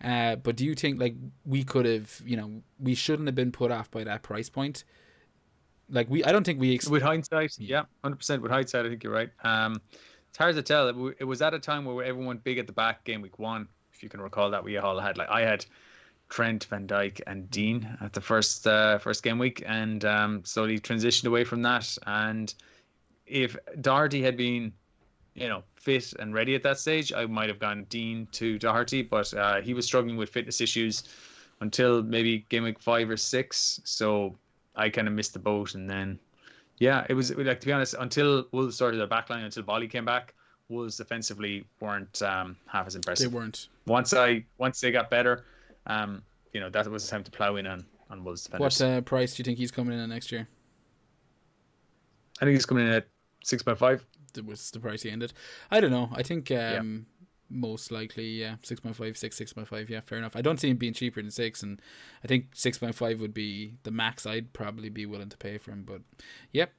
But do you think we could have, we shouldn't have been put off by that price point? I don't think we...
With hindsight, 100% with hindsight, I think you're right. It's hard to tell. It was at a time where everyone went big at the back game week 1. If you can recall that, we all had I had Trent, Van Dijk, and Dean at the first game week, and slowly transitioned away from that. And if Doherty had been, fit and ready at that stage, I might have gone Dean to Doherty, but he was struggling with fitness issues until maybe game week 5 or 6. So I kind of missed the boat, and then it was to be honest, until Wolves started their backline, until Bolly came back, Wolves defensively weren't half as impressive.
They weren't.
Once they got better, that was the time to plow in on Wolves defenders.
What price do you think he's coming in at next year?
I think he's coming in at 6.5.
That was the price he ended. I don't know. I think most likely 6.5, 6.5. Yeah, fair enough. I don't see him being cheaper than 6, and I think 6.5 would be the max I'd probably be willing to pay for him. But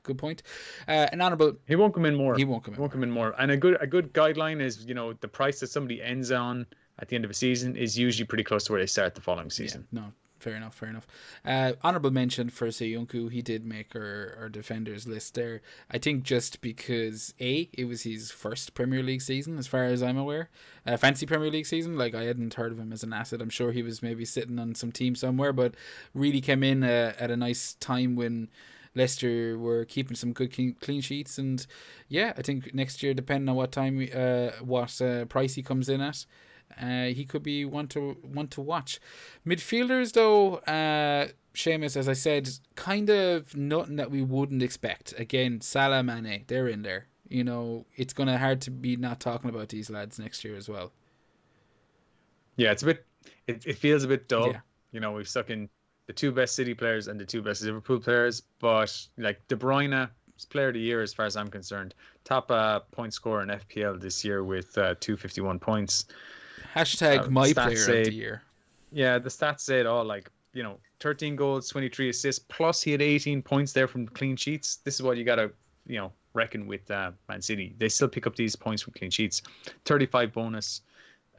good point. An honourable.
He won't come in more.
He won't come in more.
And a good guideline is the price that somebody ends on at the end of a season is usually pretty close to where they start the following season.
Yeah, no. Fair enough. Honourable mention for Seyuncu. He did make our defenders list there. I think just because it was his first Premier League season, as far as I'm aware. Fancy Premier League season. I hadn't heard of him as an asset. I'm sure he was maybe sitting on some team somewhere, but really came in at a nice time when Leicester were keeping some good clean sheets, and yeah, I think next year, depending on what time, price he comes in at, he could be one to watch. Midfielders though, Seamus, as I said, kind of nothing that we wouldn't expect. Again, Salah, Mane, they're in there. You know, it's gonna hard to be not talking about these lads next year as well.
Yeah, it's a bit. It feels a bit dull.
Yeah.
You know, we've stuck in the two best City players and the two best Liverpool players, but like De Bruyne is player of the year as far as I'm concerned. Top point scorer in FPL this year with 251 points.
Hashtag my player
say,
of the year.
Yeah, the stats say it all. Like, you know, 13 goals, 23 assists, plus he had 18 points there from clean sheets. This is what you got to, you know, reckon with Man City. They still pick up these points from clean sheets. 35 bonus,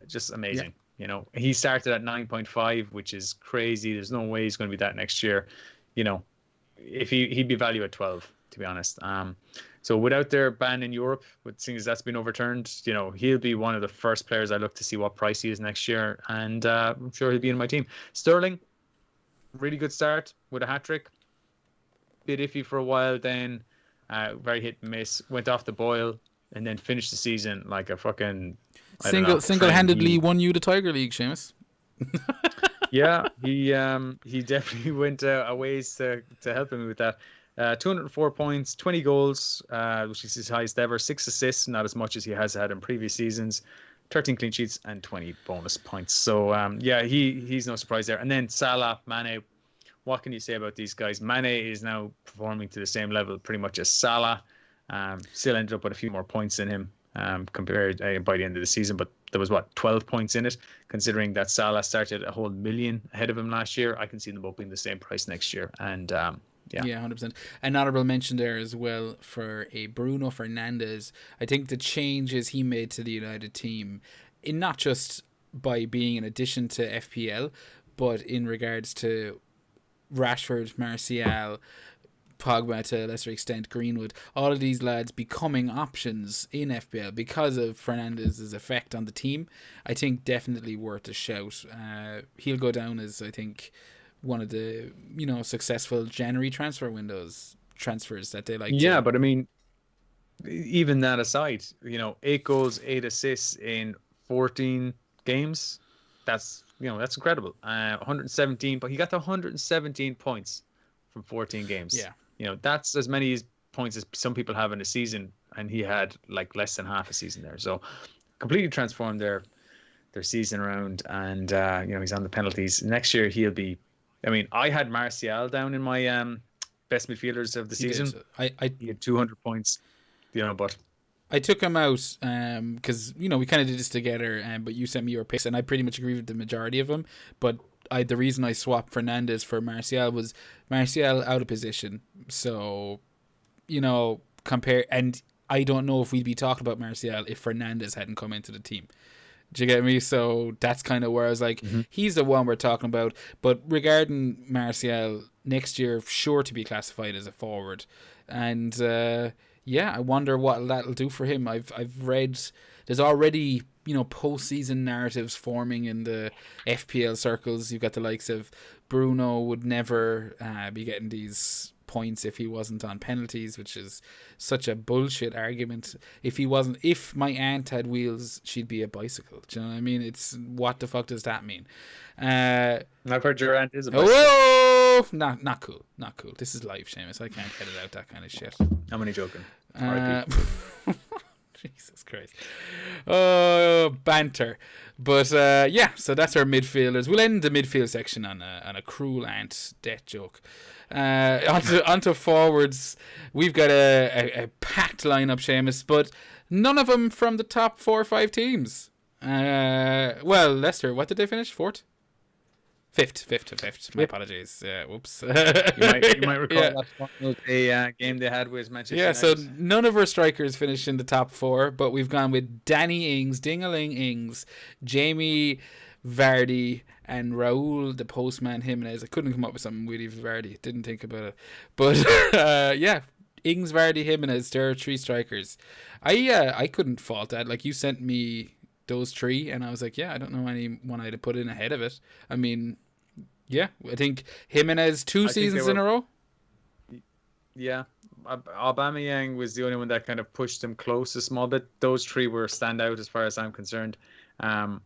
just amazing. Yeah. You know, he started at 9.5, which is crazy. There's no way he's going to be that next year. You know, if he'd be valued at 12, to be honest. So without their ban in Europe, with things that's been overturned, you know, he'll be one of the first players I look to see what price he is next year, and I'm sure he'll be in my team. Sterling, really good start with a hat trick. Bit iffy for a while, then very hit and miss. Went off the boil, and then finished the season like a fucking
single-handedly won you the Tiger League, Seamus.
Yeah, he definitely went a ways to help him with that. 204 points, 20 goals, which is his highest ever. 6 assists, not as much as he has had in previous seasons. 13 clean sheets and 20 bonus points. So yeah, he's no surprise there. And then Salah, Mane. What can you say about these guys? Mane is now performing to the same level pretty much as Salah. Still ended up with a few more points than him. Compared by the end of the season, but there was 12 points in it, considering that Salah started a whole million ahead of him last year. I can see them both being the same price next year, and yeah,
100%. An honorable mention there as well for a Bruno Fernandes. I think the changes he made to the United team, in not just by being an addition to FPL, but in regards to Rashford, Martial, Pogba, to a lesser extent Greenwood, all of these lads becoming options in FPL because of Fernandes' effect on the team, I think definitely worth a shout. He'll go down as, I think, one of the, you know, successful January transfers that they like.
Yeah, but I mean, even that aside, you know, 8 goals, 8 assists in 14 games, that's incredible. 117, but he got to 117 points from 14 games.
Yeah.
You know, that's as many points as some people have in a season, and he had like less than half a season there. So completely transformed their season around, and you know, he's on the penalties. Next year he'll be, I mean, I had Martial down in my best midfielders of the season. He had 200 points, you know, but
I took him out because, you know, we kind of did this together, but you sent me your picks, and I pretty much agree with the majority of them, but the reason I swapped Fernandes for Martial was Martial out of position. So, you know, and I don't know if we'd be talking about Martial if Fernandes hadn't come into the team. Do you get me? So that's kind of where I was like, he's the one we're talking about. But regarding Martial, next year, sure to be classified as a forward. And yeah, I wonder what that'll do for him. I've read there's already, you know, postseason narratives forming in the FPL circles. You've got the likes of Bruno would never be getting these points if he wasn't on penalties, which is such a bullshit argument. If my aunt had wheels, she'd be a bicycle. Do you know what I mean? It's, what the fuck does that mean?
I've heard your aunt is a bicycle.
Whoa! Not cool. This is live, Seamus. I can't edit out that kind of shit.
I'm only joking.
Jesus Christ. Oh, banter. But yeah, so that's our midfielders. We'll end the midfield section on a cruel aunt death joke. Onto forwards. We've got a packed lineup, Seamus, but none of them from the top 4 or 5 teams. Well, Leicester, what did they finish? Fifth. My apologies. Whoops.
You might recall that was a game they had with Manchester United.
So none of our strikers finished in the top 4, but we've gone with Danny Ings, Ding-a-ling Ings, Jamie Vardy, and Raul the Postman Jimenez. I couldn't come up with something witty for Vardy. Didn't think about it. But yeah, Ings, Vardy, Jimenez, there are 3 strikers. I couldn't fault that. Like, you sent me those 3, and I was like, yeah, I don't know anyone I'd have put in ahead of it. I mean, yeah, I think Jimenez 2 seasons in a row.
Yeah, Aubameyang was the only one that kind of pushed him close a small bit. Those three were standout as far as I'm concerned. Um,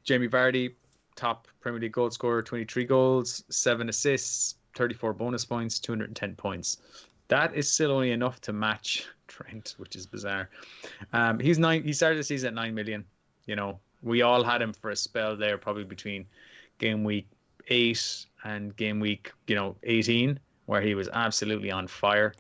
Jamie Vardy, top Premier League goal scorer, 23 goals, 7 assists, 34 bonus points, 210 points. That is still only enough to match Trent, which is bizarre. He's nine. He started the season at 9 million. You know, we all had him for a spell there, probably between game week 8 and game week, 18, where he was absolutely on fire.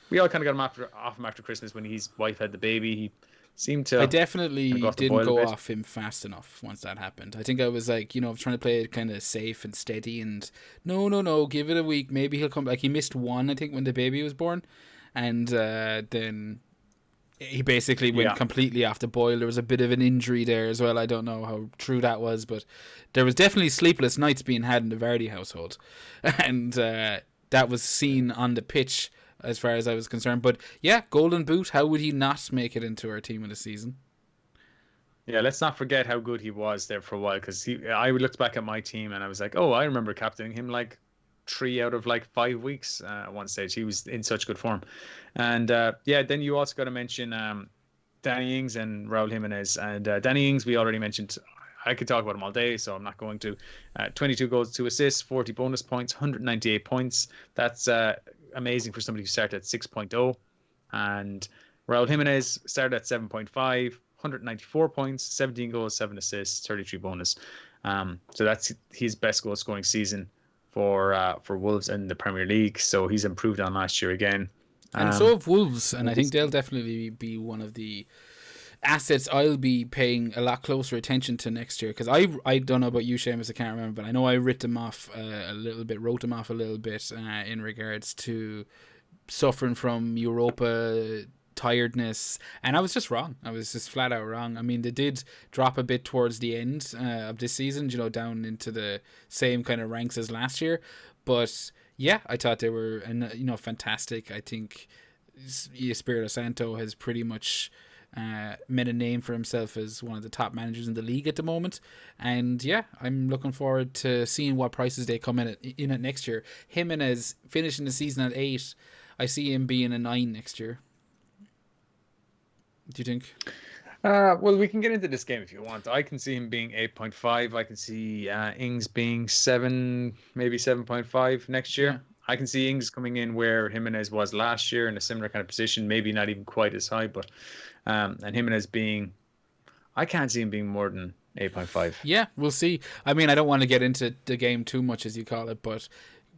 We all kind of got him off him after Christmas when his wife had the baby. He seemed to
I
kind of go
definitely
off the
didn't
boil a
go
bit.
off him fast enough once that happened. I think I was like, trying to play it kind of safe and steady, and no, give it a week. Maybe he'll come back. He missed one, I think, when the baby was born, and then he basically went
Yeah,
completely off the boil. There was a bit of an injury there as well. I don't know how true that was, but there was definitely sleepless nights being had in the Vardy household, and that was seen on the pitch as far as I was concerned. But yeah, Golden Boot. How would he not make it into our team of the season?
yeah. Let's not forget how good he was there for a while, because I looked back at my team and I was like, oh, I remember captaining him like 3 out of like 5 weeks at one stage. He was in such good form, and yeah. Then you also got to mention Danny Ings and Raul Jimenez. And Danny Ings, we already mentioned. I could talk about him all day, so I'm not going to. 22 goals, 2 assists, 40 bonus points, 198 points. That's amazing for somebody who started at 6.0. And Raul Jimenez started at 7.5, 194 points, 17 goals, 7 assists, 33 bonus. So that's his best goal scoring season for Wolves in the Premier League. So he's improved on last year again.
And so
Um,
have Wolves, and I think they'll definitely be one of the assets I'll be paying a lot closer attention to next year, because I don't know about you, Seamus, I can't remember, but I know I wrote them off a little bit in regards to suffering from Europa tiredness, and I was just wrong. I was just flat out wrong. I mean, they did drop a bit towards the end of this season, down into the same kind of ranks as last year, but yeah, I thought they were fantastic. I think Espirito Santo has pretty much made a name for himself as one of the top managers in the league at the moment, and yeah, I'm looking forward to seeing what prices they come in at next year. Jimenez finishing the season at 8, I see him being a 9 next year. Do you think?
well, we can get into this game if you want. I can see him being 8.5. I can see Ings being 7, maybe 7.5 next
Yeah.
year. I can see Ings coming in where Jimenez was last year in a similar kind of position, maybe not even quite as high, but and Jimenez being, I can't see him being more than 8.5.
Yeah, we'll see. I mean, I don't want to get into the game too much, as you call it, but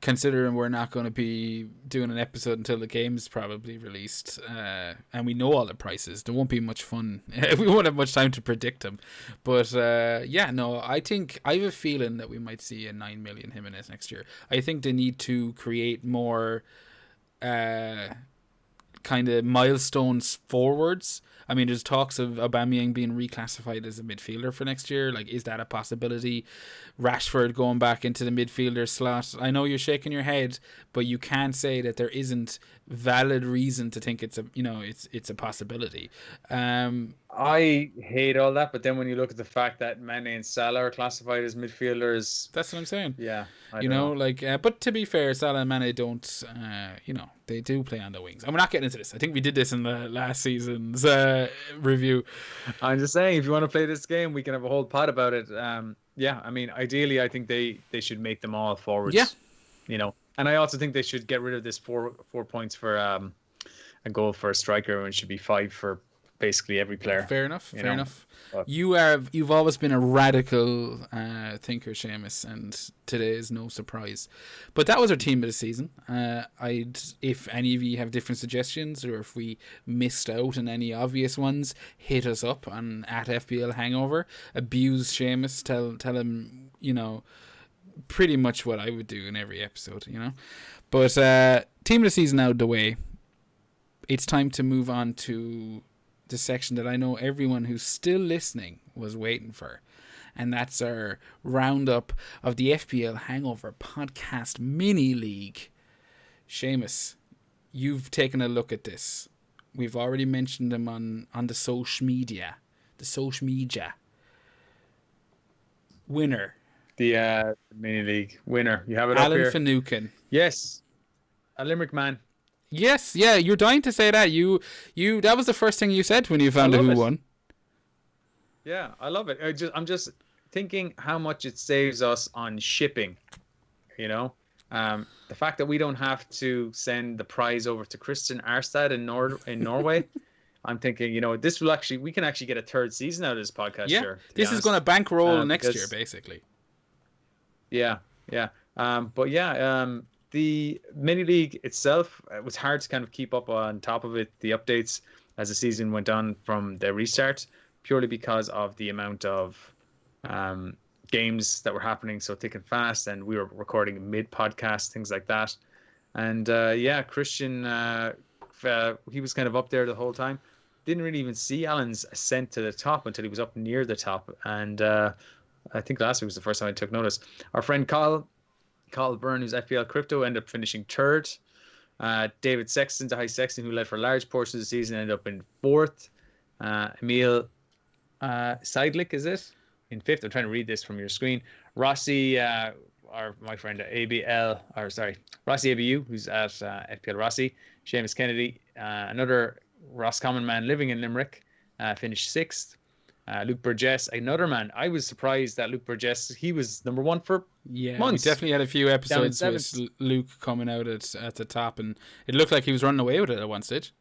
considering we're not going to be doing an episode until the game's probably released, and we know all the prices, there won't be much fun. We won't have much time to predict them. But yeah, no, I think I have a feeling that we might see a 9 million Jimenez next year. I think they need to create more kind of milestones forwards. I mean, there's talks of Aubameyang being reclassified as a midfielder for next year. Like, is that a possibility? Rashford going back into the midfielder slot. I know you're shaking your head, but you can't say that there isn't valid reason to think it's a possibility.
I hate all that, but then when you look at the fact that Mane and Salah are classified as midfielders,
That's what I'm saying.
yeah, I don't know.
Like, but to be fair, Salah and Mane don't, they do play on the wings. And we're not getting into this. I think we did this in the last season's review.
I'm just saying, if you want to play this game, we can have a whole pod about it. Yeah, I mean, ideally, I think they should make them all forwards.
Yeah.
And I also think they should get rid of this four points for a goal for a striker, and it should be 5 for basically every player.
Fair enough.
But
You've always been a radical thinker, Seamus, and today is no surprise. But that was our team of the season. If any of you have different suggestions, or if we missed out on any obvious ones, hit us up on at FPL Hangover. Abuse Seamus. Tell him pretty much what I would do in every episode. But team of the season out of the way. It's time to move on to the section that I know everyone who's still listening was waiting for. And that's our roundup of the FPL Hangover Podcast Mini-League. Seamus, you've taken a look at this. We've already mentioned them on the social media. The social media. Winner.
the Mini League winner, you have it up
Alan
here.
Finucane.
Yes, a Limerick man.
Yes, yeah, you're dying to say that. That was the first thing you said when you found out who won.
Yeah, I love it. I'm just thinking how much it saves us on shipping. You know, the fact that we don't have to send the prize over to Christian Arstad in Norway. I'm thinking, we can actually get a third season out of this podcast.
Yeah,
Sure,
this is going to bankroll next year, basically.
Yeah, yeah. But yeah, the mini league itself, it was hard to kind of keep up on top of it, the updates as the season went on from the restart, purely because of the amount of games that were happening so thick and fast, and we were recording mid podcast, things like that. And yeah, Christian, he was kind of up there the whole time. Didn't really even see Alan's ascent to the top until he was up near the top. And I think last week was the first time I took notice. Our friend Carl Byrne, who's FPL Crypto, ended up finishing third. David Sexton, the High Sexton, who led for large portions of the season, ended up in fourth. Emil Seidlich, is it? In fifth. I'm trying to read this from your screen. Rossi, my friend Rossi ABU, who's at FPL Rossi. Seamus Kennedy, another Roscommon man living in Limerick, finished sixth. Luke Burgess, another man. I was surprised that Luke Burgess, he was number one for months.
We definitely had a few episodes with Luke coming out at the top, and it looked like he was running away with it at one stage.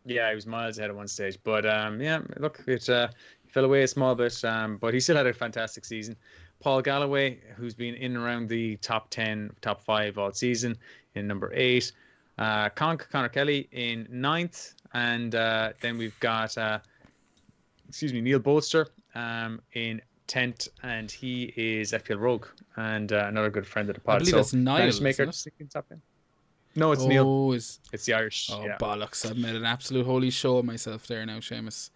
Yeah, he was miles ahead at one stage. But yeah, look, it fell away a small bit, but he still had a fantastic season. Paul Galloway, who's been in and around the top 10, top 5 all season, in number 8. Connor Kelly in 9th. And then we've got Neil Bolster in 10th, and he is FPL Rogue and another good friend of the pod.
I believe that's Niall,
top 10. No, it's Neil. It's the Irish.
Oh, yeah. Bollocks. I've made an absolute holy show of myself there now, Seamus.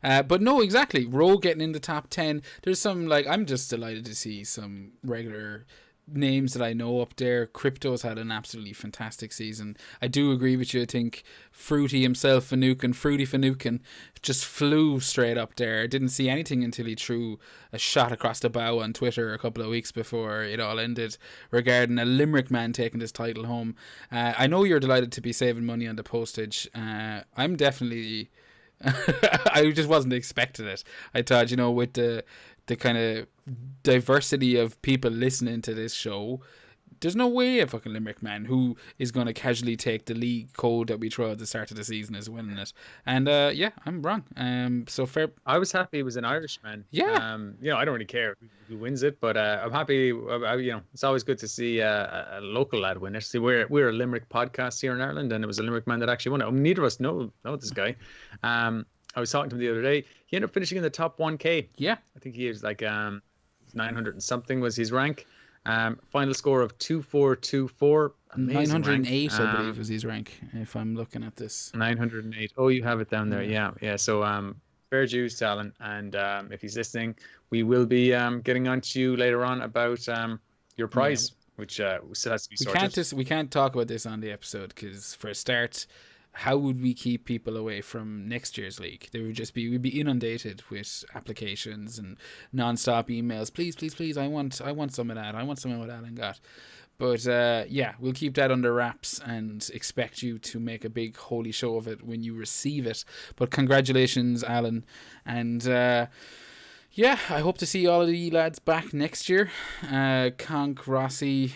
But no, exactly. Rogue getting in the top 10. There's some, I'm just delighted to see some regular names that I know up there. Crypto's had an absolutely fantastic season. I do agree with you. I think Fruity himself, Fruity Finucane, just flew straight up there. Didn't see anything until he threw a shot across the bow on Twitter a couple of weeks before it all ended regarding a Limerick man taking this title home. I know you're delighted to be saving money on the postage. I'm definitely... I just wasn't expecting it. I thought, with the kind of diversity of people listening to this show, there's no way a fucking Limerick man who is going to casually take the league code that we throw at the start of the season is winning it. And yeah, I'm wrong. So fair.
I was happy it was an Irishman.
Yeah.
I don't really care who wins it, but I'm happy. It's always good to see a local lad win it. See, we're a Limerick podcast here in Ireland, and it was a Limerick man that actually won it. Neither of us know this guy. I was talking to him the other day. He ended up finishing in the top 1K.
Yeah.
I think he is 900 and something was his rank. Final score of 2424.
908, I believe, was his rank, if I'm looking at this.
908. Oh, you have it down there. Yeah. So fair dues to Alan. And if he's listening, we will be getting on to you later on about your prize, which still has to be sorted.
We can't talk about this on the episode because, for a start, how would we keep people away from next year's league? We'd be inundated with applications and non-stop emails. Please, I want some of that. I want some of what Alan got. But yeah, we'll keep that under wraps and expect you to make a big holy show of it when you receive it. But congratulations, Alan. And yeah, I hope to see all of you lads back next year. Conk, Rossi,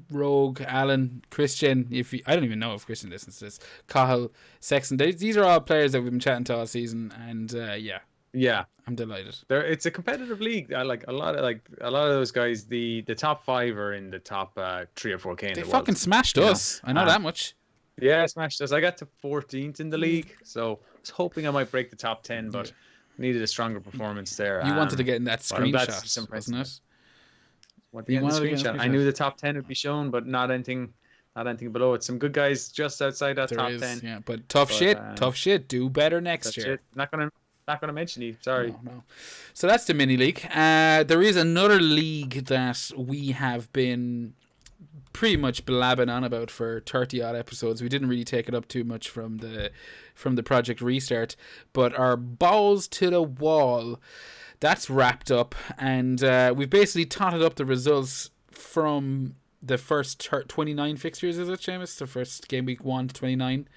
Rogue, Alan, Christian, I don't even know if Christian listens to this, Cahill, Sexton, these are all players that we've been chatting to all season, and yeah, I'm delighted.
It's a competitive league. I like a lot of those guys. The top 5 are in the top 3 or 4K in the world.
They fucking smashed us. I know that much.
Yeah, smashed us. I got to 14th in the league, so I was hoping I might break the top 10, but needed a stronger performance there.
You wanted to get in that screenshot, wasn't it?
I knew the top 10 would be shown, but not anything below it. Some good guys just outside that top 10.
Yeah, but tough shit. Do better next year.
Not gonna mention you. Sorry.
No. So that's the mini league. There is another league that we have been pretty much blabbing on about for 30 odd episodes. We didn't really take it up too much from the project restart, but our balls to the wall. That's wrapped up, and we've basically totted up the results from the first 29 fixtures, is it, Seamus? The first game week 1 to 29.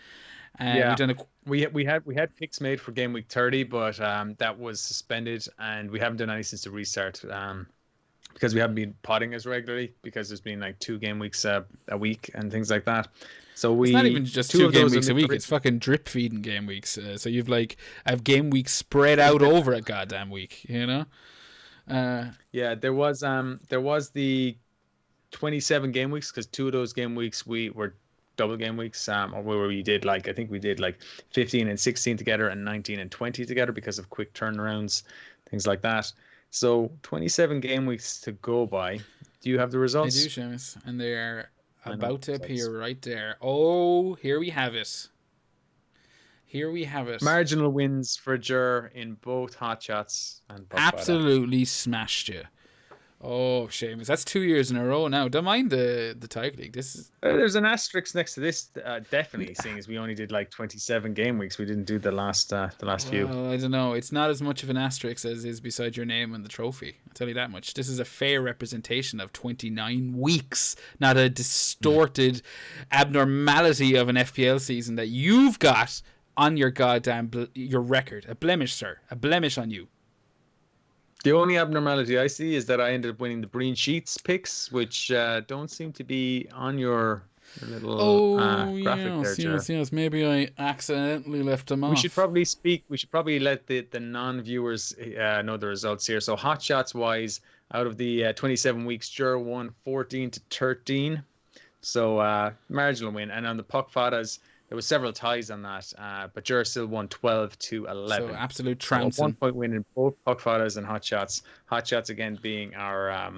Yeah,
We've done a
we had picks made for game week 30, but that was suspended, and we haven't done any since the restart. Because we haven't been potting as regularly because there's been like 2 game weeks a week and things like that. So
It's not even just
two
two
of
game
those
weeks a week. It's fucking drip feeding game weeks. So you've like have game weeks spread out over a goddamn week. You know.
Yeah, there was the 27 game weeks because 2 of those game weeks we were double game weeks, or where we did like I think we did like 15 and 16 together and 19 and 20 together because of quick turnarounds, things like that. So 27 game weeks to go by. Do you have the
I do,
results?
Seamus, and they are
I know
about to
the results.
appear right there. Oh, here we have it. Here we have it.
Marginal wins for Jur in both Hot Shots and Buckfada.
Absolutely smashed you. Oh, Seamus, that's 2 years in a row now. Don't mind the Tiger League. This is
There's an asterisk next to this, definitely, seeing as we only did like 27 game weeks. We didn't do the last few.
well, I don't know. It's not as much of an asterisk as is beside your name and the trophy. I'll tell you that much. This is a fair representation of 29 weeks, not a distorted abnormality of an FPL season that you've got on your goddamn your record. A blemish, sir. A blemish on you.
The only abnormality I see is that I ended up winning the Breen Sheets picks, which don't seem to be on your little graphic there, Ger.
Yes. Maybe I accidentally left them off.
We should probably speak. We should probably let the non-viewers know the results here. So hot shots wise, out of the 27 weeks, Jur won 14 to 13. So marginal win. And on the puck fadas, there was several ties on that, but Jur still won 12 to 11.
So absolute
So a
trouncing.
1 point win in both puck fadas and hot shots. Hot shots again being our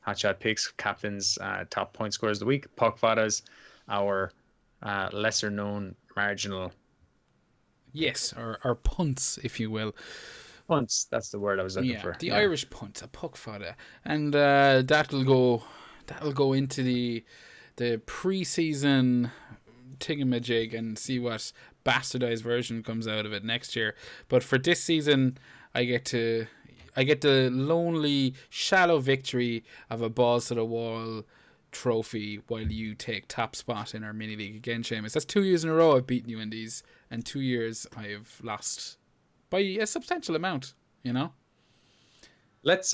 hot shot picks, captains, top point scorers of the week. Puck fadas, our lesser known marginal.
Yes, or punts, if you will.
Punts, that's the word I was looking for.
The Irish punt, a puck fodder, and that'll go into the pre-season thingamajig and see what bastardized version comes out of it next year. But for this season, I get the lonely, shallow victory of a balls to the wall trophy while you take top spot in our mini league again, Seamus. That's 2 years in a row I've beaten you in these, and 2 years I've lost by a substantial amount, you know.
Let's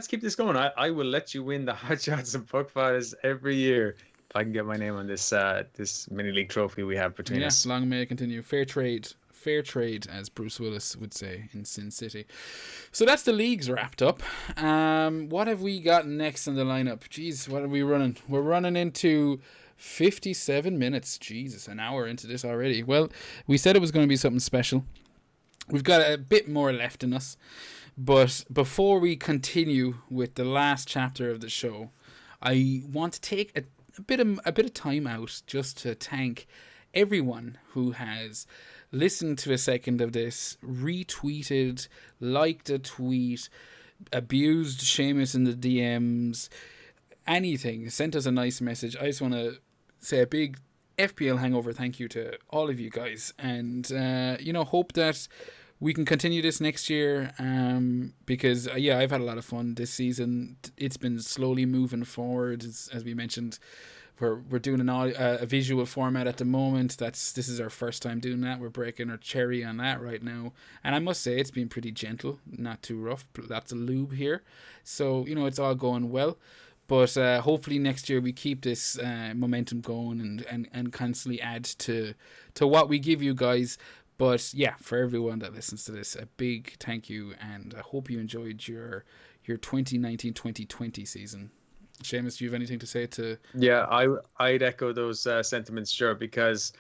keep this going. I will let you win the hot shots and puck fighters every year if I can get my name on this this mini league trophy we have between us.
Long may it continue. Fair trade, as Bruce Willis would say in Sin City. So that's the leagues wrapped up. What have we got next in the lineup? Jeez, what are we running? We're running into 57 minutes. Jesus, an hour into this already. Well, we said it was going to be something special. We've got a bit more left in us. But before we continue with the last chapter of the show, I want to take a bit of time out just to thank everyone who has listened to a second of this, retweeted, liked a tweet, abused Seamus in the DMs, anything, sent us a nice message. I just want to say a big FPL Hangover thank you to all of you guys, and hope that we can continue this next year, because I've had a lot of fun this season. It's been slowly moving forward, as we mentioned. We're doing a visual format at the moment. This is our first time doing that. We're breaking our cherry on that right now, and I must say it's been pretty gentle, not too rough. Lots of lube here, so it's all going well. But hopefully next year we keep this momentum going and constantly add to what we give you guys. But yeah, for everyone that listens to this, a big thank you, and I hope you enjoyed your 2019-2020 season. Seamus, do you have anything to say to?
Yeah, I'd echo those sentiments, sure, because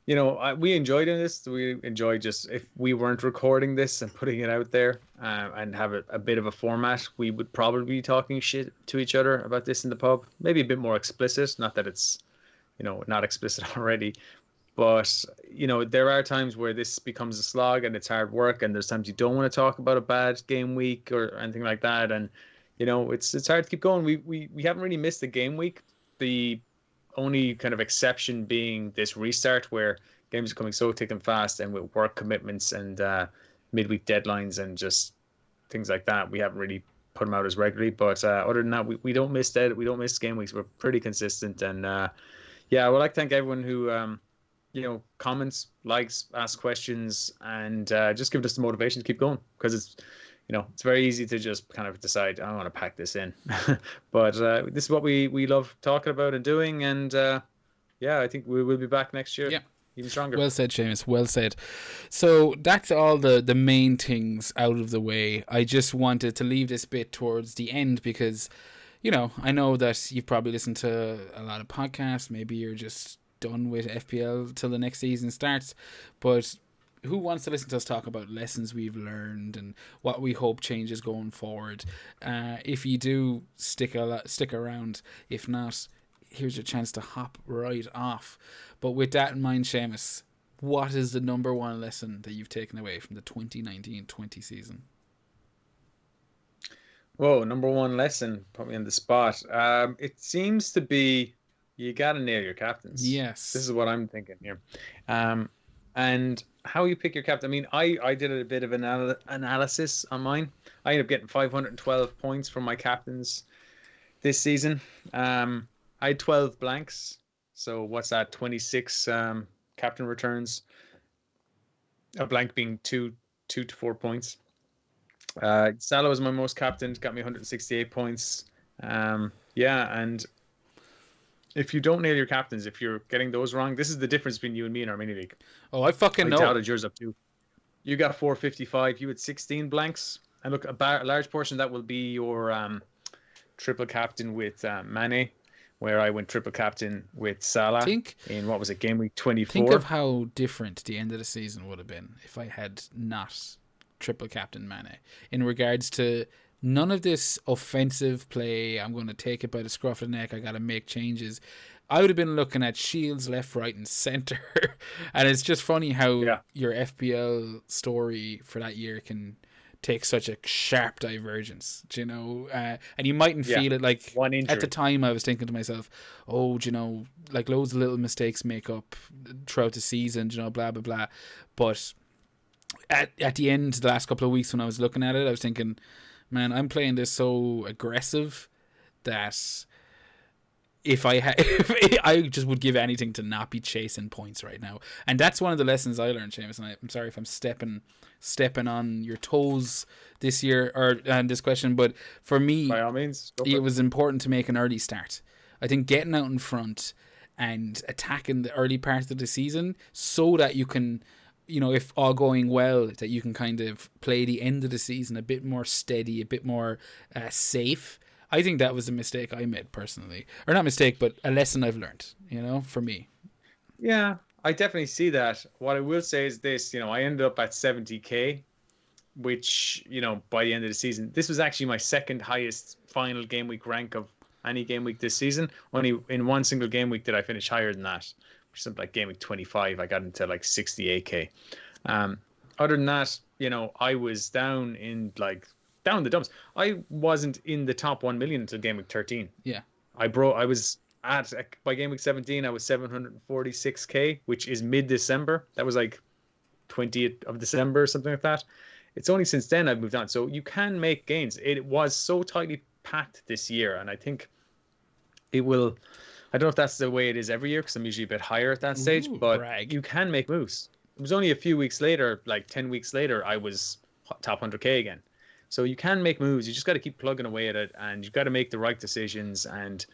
we enjoy doing this. We enjoy just if we weren't recording this and putting it out there and have a bit of a format, we would probably be talking shit to each other about this in the pub. Maybe a bit more explicit. Not that it's not explicit already. But, there are times where this becomes a slog and it's hard work, and there's times you don't want to talk about a bad game week or anything like that. And, it's hard to keep going. We haven't really missed a game week. The only kind of exception being this restart where games are coming so thick and fast, and with work commitments and midweek deadlines and just things like that, we haven't really put them out as regularly. But other than that, we don't miss that. We don't miss game weeks. We're pretty consistent. And yeah, I would like to thank everyone who comments, likes, asks questions, and just give us the motivation to keep going, because it's very easy to just kind of decide, I want to pack this in. But this is what we love talking about and doing. And yeah, I think we will be back next year.
Yeah.
Even stronger.
Well said, Seamus. Well said. So that's all the main things out of the way. I just wanted to leave this bit towards the end because, I know that you've probably listened to a lot of podcasts. Maybe you're just done with FPL till the next season starts. But who wants to listen to us talk about lessons we've learned and what we hope changes going forward? If you do, stick around. If not, here's your chance to hop right off. But with that in mind, Seamus, what is the number one lesson that you've taken away from the 2019-20 season?
Whoa, number one lesson, put me on the spot. It seems to be you got to nail your captains.
Yes.
This is what I'm thinking here. And how you pick your captain. I mean, I did a bit of analysis on mine. I ended up getting 512 points from my captains this season. I had 12 blanks. So what's that? 26 captain returns. A blank being 2 to 4 points. Salah was my most captained, got me 168 points. Yeah, and if you don't nail your captains, if you're getting those wrong, this is the difference between you and me in our mini league.
Oh, I fucking know.
I doubted yours up too. You got 455. You had 16 blanks, and look, a large portion of that will be your triple captain with Mane, where I went triple captain with Salah in what was it, game week 24.
Think of how different the end of the season would have been if I had not triple captain Mane. In regards to none of this offensive play, I'm going to take it by the scruff of the neck, I got to make changes. I would have been looking at shields left, right, and center. And it's just funny how your FPL story for that year can take such a sharp divergence, and you mightn't feel it. Like at the time I was thinking to myself, like loads of little mistakes make up throughout the season, blah blah blah. But at the end, the last couple of weeks when I was looking at it, I was thinking, man, I'm playing this so aggressive that if I just would give anything to not be chasing points right now. And that's one of the lessons I learned, Seamus, and I'm sorry if I'm stepping on your toes this year or this question, but for me,
by all means,
it was important to make an early start. I think getting out in front and attacking the early part of the season so that you can, if all going well, that you can kind of play the end of the season a bit more steady, a bit more safe. I think that was a mistake I made personally. Or not mistake, but a lesson I've learned, for me.
Yeah, I definitely see that. What I will say is this, I ended up at 70k, which, by the end of the season, this was actually my second highest final game week rank of any game week this season. Only in one single game week did I finish higher than that, which is something like game week 25. I got into like 68k. Other than that, I was down in down the dumps. I wasn't in the top 1 million until game week 13.
Yeah.
I was by game week 17, I was 746k, which is mid-December. That was like 20th of December or something like that. It's only since then I've moved on. So you can make gains. It was so tightly packed this year, and I think it will. I don't know if that's the way it is every year, because I'm usually a bit higher at that stage, but you can make moves. It was only a few weeks later, like 10 weeks later, I was top 100k again. So you can make moves. You just got to keep plugging away at it, and you've got to make the right decisions. And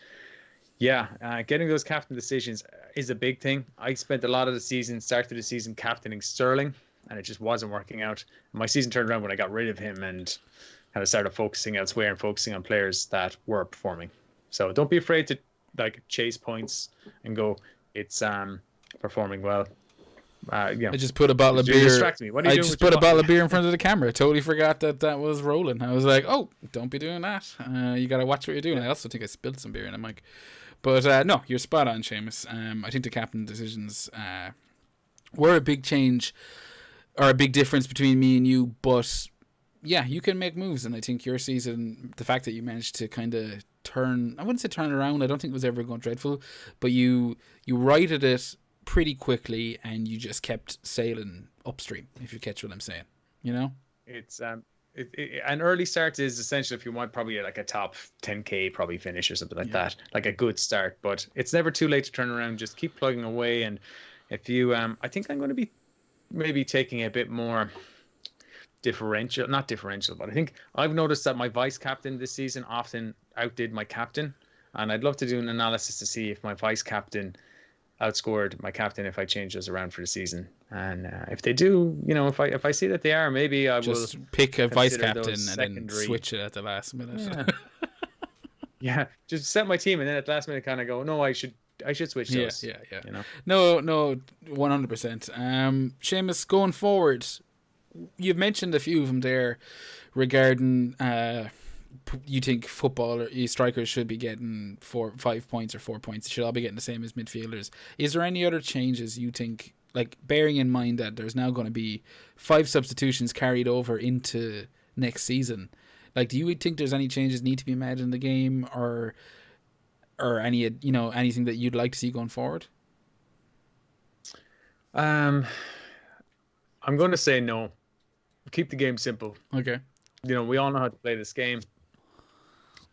getting those captain decisions is a big thing. I spent a lot of the season, started the season captaining Sterling, and it just wasn't working out. My season turned around when I got rid of him and kind of started focusing elsewhere and focusing on players that were performing. So don't be afraid to chase points and go, it's performing well.
I just put a bottle of beer.
Distract me. What are you doing?
I just put a bottle of beer in front of the camera. I totally forgot that was rolling. I was like, oh, don't be doing that. You got to watch what you're doing. I also think I spilled some beer in the mic. But no, you're spot on, Seamus. I think the captain decisions were a big change or a big difference between me and you. But yeah, you can make moves. And I think your season, the fact that you managed to kind of turn, I wouldn't say turn around. I don't think it was ever going dreadful. But you righted it pretty quickly, and you just kept sailing upstream, if you catch what I'm saying.
It's an early start is essential if you want probably like a top 10k probably finish or something like that, like a good start. But it's never too late to turn around. Just keep plugging away. And if you, I think I'm going to be maybe taking a bit more differential, not differential, but I think I've noticed that my vice captain this season often outdid my captain. And I'd love to do an analysis to see if my vice captain outscored my captain if I change those around for the season. And if they do, if I see that they are, maybe I will
just pick a vice captain and
secondary.
then switch it at the last minute.
Yeah. Yeah, just set my team and then at the last minute kind of go, no, I should switch those.
Yeah. No, 100%. Seamus, going forward, you've mentioned a few of them there regarding you think strikers should be getting 5 points or 4 points. They should all be getting the same as midfielders. Is there any other changes you think, like bearing in mind that there's now going to be 5 substitutions carried over into next season? Like, do you think there's any changes need to be made in the game, or any anything that you'd like to see going forward?
I'm going to say no. Keep the game simple.
Okay.
We all know how to play this game.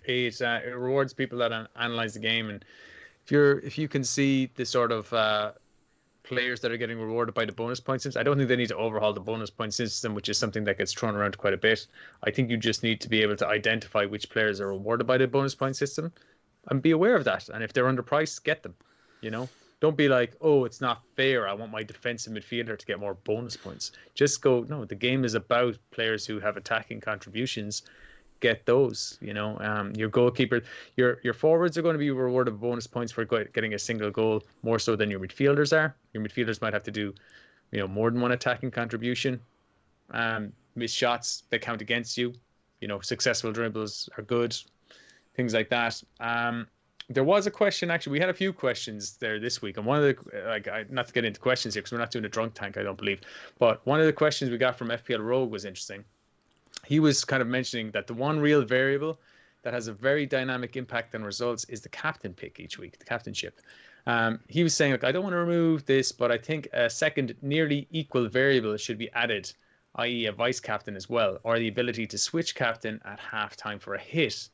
It rewards people that analyze the game, and if you can see the sort of players that are getting rewarded by the bonus point system, I don't think they need to overhaul the bonus point system, which is something that gets thrown around quite a bit. I think you just need to be able to identify which players are rewarded by the bonus point system and be aware of that. And if they're underpriced, get them. Don't be like, oh, it's not fair, I want my defensive midfielder to get more bonus points. Just go, no, the game is about players who have attacking contributions. Get those. Your goalkeeper, your forwards are going to be rewarded bonus points for getting a single goal more so than your midfielders are. Your midfielders might have to do more than one attacking contribution. Missed shots, they count against you. Successful dribbles are good, things like that. There was a question, actually. We had a few questions there this week, and one of the not to get into questions here because we're not doing a drunk tank, I don't believe, but one of the questions we got from FPL Rogue was interesting. He was kind of mentioning that the one real variable that has a very dynamic impact on results is the captain pick each week, the captainship. He was saying, I don't want to remove this, but I think a second nearly equal variable should be added, i.e. a vice captain as well, or the ability to switch captain at halftime for a hit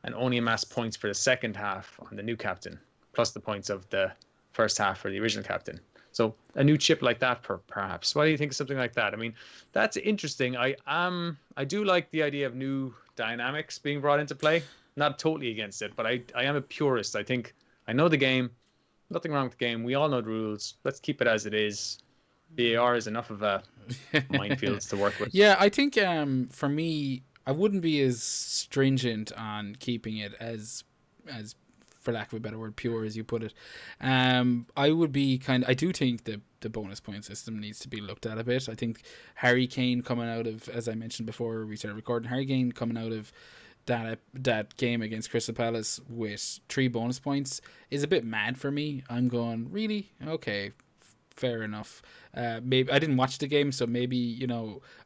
and only amass points for the second half on the new captain, plus the points of the first half for the original captain. So a new chip like that, perhaps. What do you think of something like that? I mean, that's interesting. I do like the idea of new dynamics being brought into play. Not totally against it, but I am a purist. I think I know the game. Nothing wrong with the game. We all know the rules. Let's keep it as it is. VAR is enough of a minefield to work with.
Yeah, I think for me, I wouldn't be as stringent on keeping it as for lack of a better word, pure, as you put it. I would be I do think the bonus point system needs to be looked at a bit. I think Harry Kane coming out of, as I mentioned before we started recording, Harry Kane coming out of that game against Crystal Palace with 3 bonus points is a bit mad for me. I'm going, really? Okay, fair enough. Maybe I didn't watch the game, so maybe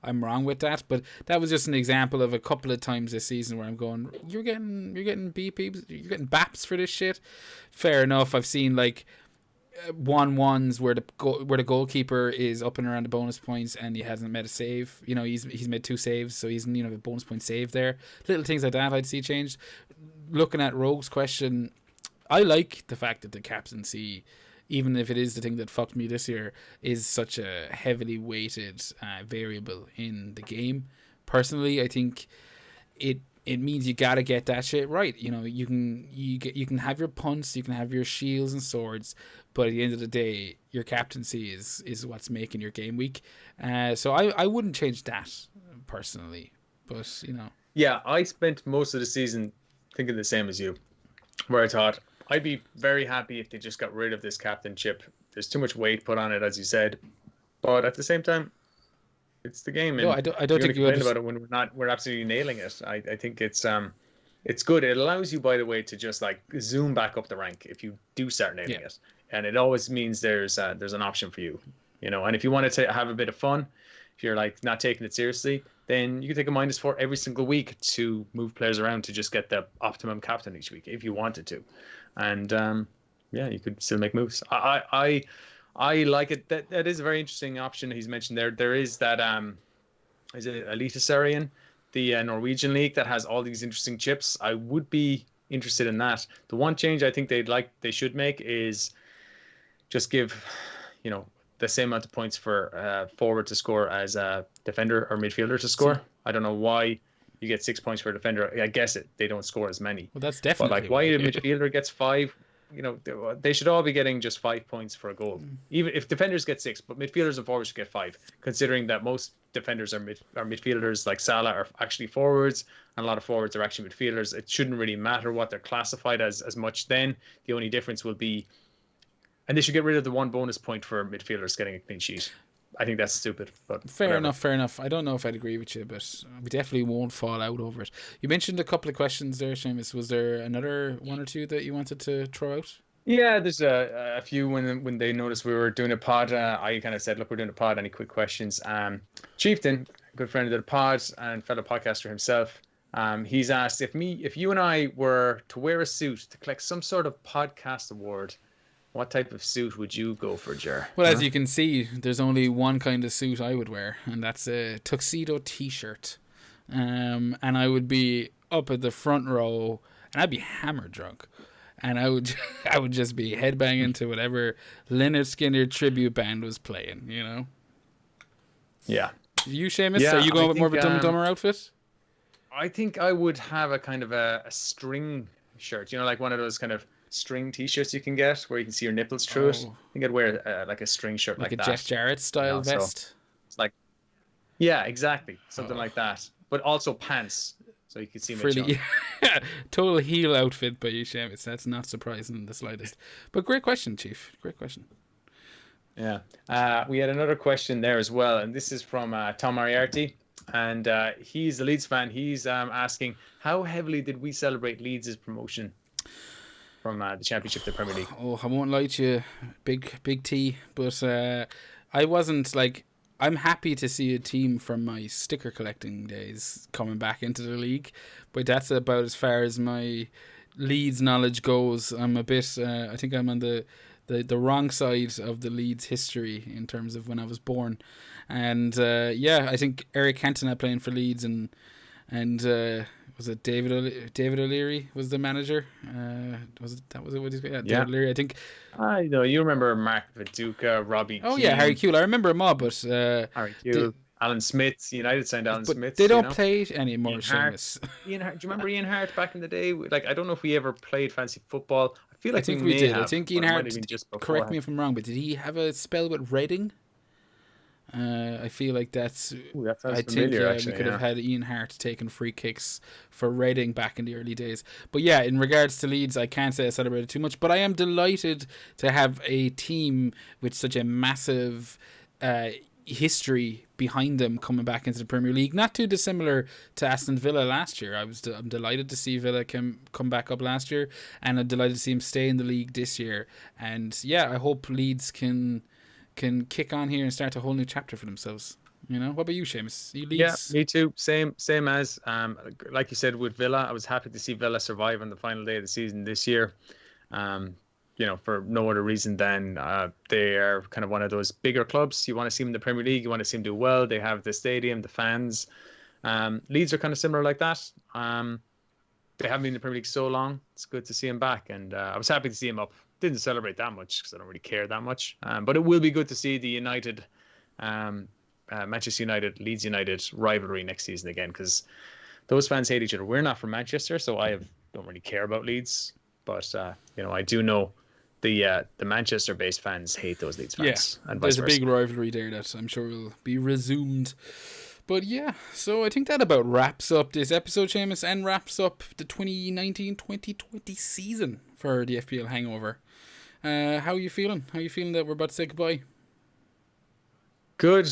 I'm wrong with that. But that was just an example of a couple of times this season where I'm going, you're getting BPs, you're getting BAPs for this shit. Fair enough. I've seen 1-1s where the goalkeeper is up and around the bonus points and he hasn't made a save. He's made 2 saves, so he's a bonus point save there. Little things like that I'd see changed. Looking at Rogue's question, I like the fact that the captaincy, even if it is the thing that fucked me this year, is such a heavily weighted variable in the game. Personally, I think it means you gotta get that shit right. You can have your punts, you can have your shields and swords, but at the end of the day, your captaincy is what's making your game week. So I wouldn't change that personally, but
Yeah, I spent most of the season thinking the same as you, where I thought I'd be very happy if they just got rid of this captain chip. There's too much weight put on it, as you said, but at the same time, it's the game. And
no, I don't think you
complain about it when we're absolutely nailing it. I think it's good. It allows you, by the way, to just zoom back up the rank if you do start nailing it, and it always means there's an option for you, And if you want to have a bit of fun, if you're not taking it seriously, then you can take a -4 every single week to move players around to just get the optimum captain each week if you wanted to. And you could still make moves. I like it. That is a very interesting option he's mentioned there. There is that is it Elite Assyrian the Norwegian league that has all these interesting chips, I would be interested in that. The one change I think they should make is just give, the same amount of points for forward to score as a defender or midfielder to score. I don't know why you get 6 points for a defender. I guess they don't score as many.
Well, that's
But
definitely
like, why a midfielder gets 5? They should all be getting just 5 points for a goal. Even if defenders get 6, but midfielders and forwards should get 5. Considering that most defenders are midfielders, like Salah are actually forwards, and a lot of forwards are actually midfielders. It shouldn't really matter what they're classified as much. Then the only difference will be, and they should get rid of the 1 bonus point for midfielders getting a clean sheet. I think that's stupid. But
fair enough. I don't know if I'd agree with you, but we definitely won't fall out over it. You mentioned a couple of questions there, Seamus. Was there another one or two that you wanted to throw out?
Yeah, there's a few. When they noticed we were doing a pod, I kind of said, look, we're doing a pod. Any quick questions? Chieftain, a good friend of the pod and fellow podcaster himself, he's asked if you and I were to wear a suit to collect some sort of podcast award, what type of suit would you go for, Jer?
Well, as you can see, there's only one kind of suit I would wear, and that's a tuxedo t-shirt. And I would be up at the front row, and I'd be hammered drunk. And I would just be headbanging to whatever Lynyrd Skynyrd tribute band was playing,
Yeah.
You, Seamus, are you going with more of a Dumb and Dumber outfit?
I think I would have a kind of a string shirt, like one of those kind of string t-shirts you can get where you can see your nipples through it. I think I'd wear like a string shirt like
a
that.
Jeff Jarrett style vest.
So it's like, yeah, exactly, something like that. But also pants, so you can see my junk.
Total heel outfit by you, Seamus. That's not surprising in the slightest. But great question, Chief. Great question.
Yeah. We had another question there as well, and this is from Tom Moriarty. And he's a Leeds fan. He's asking, how heavily did we celebrate Leeds' promotion from the Championship to the Premier League?
Oh, I won't lie to you, big T, but I wasn't like. I'm happy to see a team from my sticker collecting days coming back into the league, but that's about as far as my Leeds knowledge goes. I'm a bit. I think I'm on the wrong side of the Leeds history in terms of when I was born, and I think Eric Cantona playing for Leeds and was it David O'Leary was the manager? Was it what he's David O'Leary, I think.
I know you remember Mark Viduka, Robbie.
Oh
Keane,
yeah, Harry Kewell. I remember them all, but
Harry Kewell, Alan Smith, United signed Alan Smith.
They don't play anymore, Seamus.
Ian Hart, do you remember Ian Hart back in the day? Like, I don't know if we ever played fancy football. I feel like we did.
I think Ian Hart. Correct me if I'm wrong, but did he have a spell with Reading? I feel like that's.
Ooh, that sounds
I
familiar,
think we could have had Ian Hart taking free kicks for Reading back in the early days. But yeah, in regards to Leeds, I can't say I celebrated too much, but I am delighted to have a team with such a massive history behind them coming back into the Premier League. Not too dissimilar to Aston Villa last year. I'm delighted to see Villa come back up last year, and I'm delighted to see him stay in the league this year. And yeah, I hope Leeds can kick on here and start a whole new chapter for themselves. What about you, Seamus? You Leeds?
Yeah, me too. Same as like you said with Villa. I was happy to see Villa survive on the final day of the season this year. For no other reason than they are kind of one of those bigger clubs. You want to see them in the Premier League. You want to see them do well. They have the stadium, the fans. Leeds are kind of similar like that. They haven't been in the Premier League so long. It's good to see them back, and I was happy to see them up. Didn't celebrate that much because I don't really care that much. But it will be good to see the United, Manchester United, Leeds United rivalry next season again, because those fans hate each other. We're not from Manchester, so don't really care about Leeds. But I do know the Manchester-based fans hate those Leeds fans.
Yeah,
and
there's
vice versa.
a big rivalry there that I'm sure will be resumed. But yeah, so I think that about wraps up this episode, Seamus, and wraps up the 2019-2020 season for the FPL Hangover. How are you feeling? How are you feeling that we're about to say goodbye?
Good.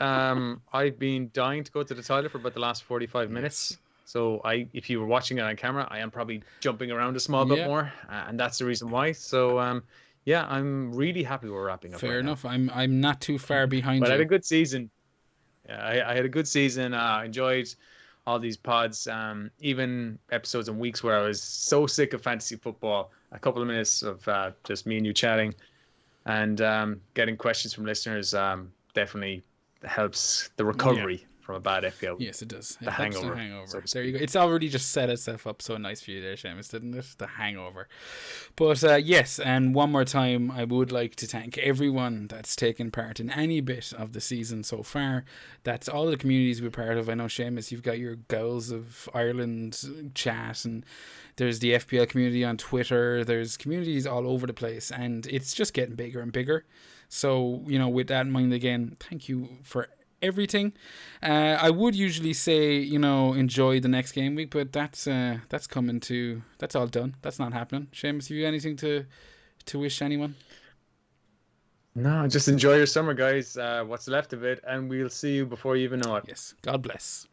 I've been dying to go to the toilet for about the last 45 minutes. So if you were watching it on camera, I am probably jumping around a small bit more, and that's the reason why. So I'm really happy we're wrapping up.
Fair enough. I'm not too far behind.
But
you.
I had a good season. Yeah, I had a good season. I enjoyed all these pods, even episodes and weeks where I was so sick of fantasy football. A couple of minutes of just me and you chatting, and getting questions from listeners definitely helps the recovery from a bad FPL week.
Yes, it does. It
The
helps
hangover.
the hangover.
So to
There you
speak.
go. It's already just set itself up so nice for you there, Seamus, didn't it? The hangover. But yes, and one more time, I would like to thank everyone that's taken part in any bit of the season so far. That's all the communities we're part of. I know, Seamus, you've got your Girls of Ireland chat, and there's the FPL community on Twitter. There's communities all over the place, and it's just getting bigger and bigger. So, with that in mind, again, thank you for everything. I would usually say, enjoy the next game week, but that's coming to, that's all done. That's not happening. Seamus, have you anything to wish anyone?
No, just enjoy your summer, guys. What's left of it, and we'll see you before you even know it.
Yes. God bless.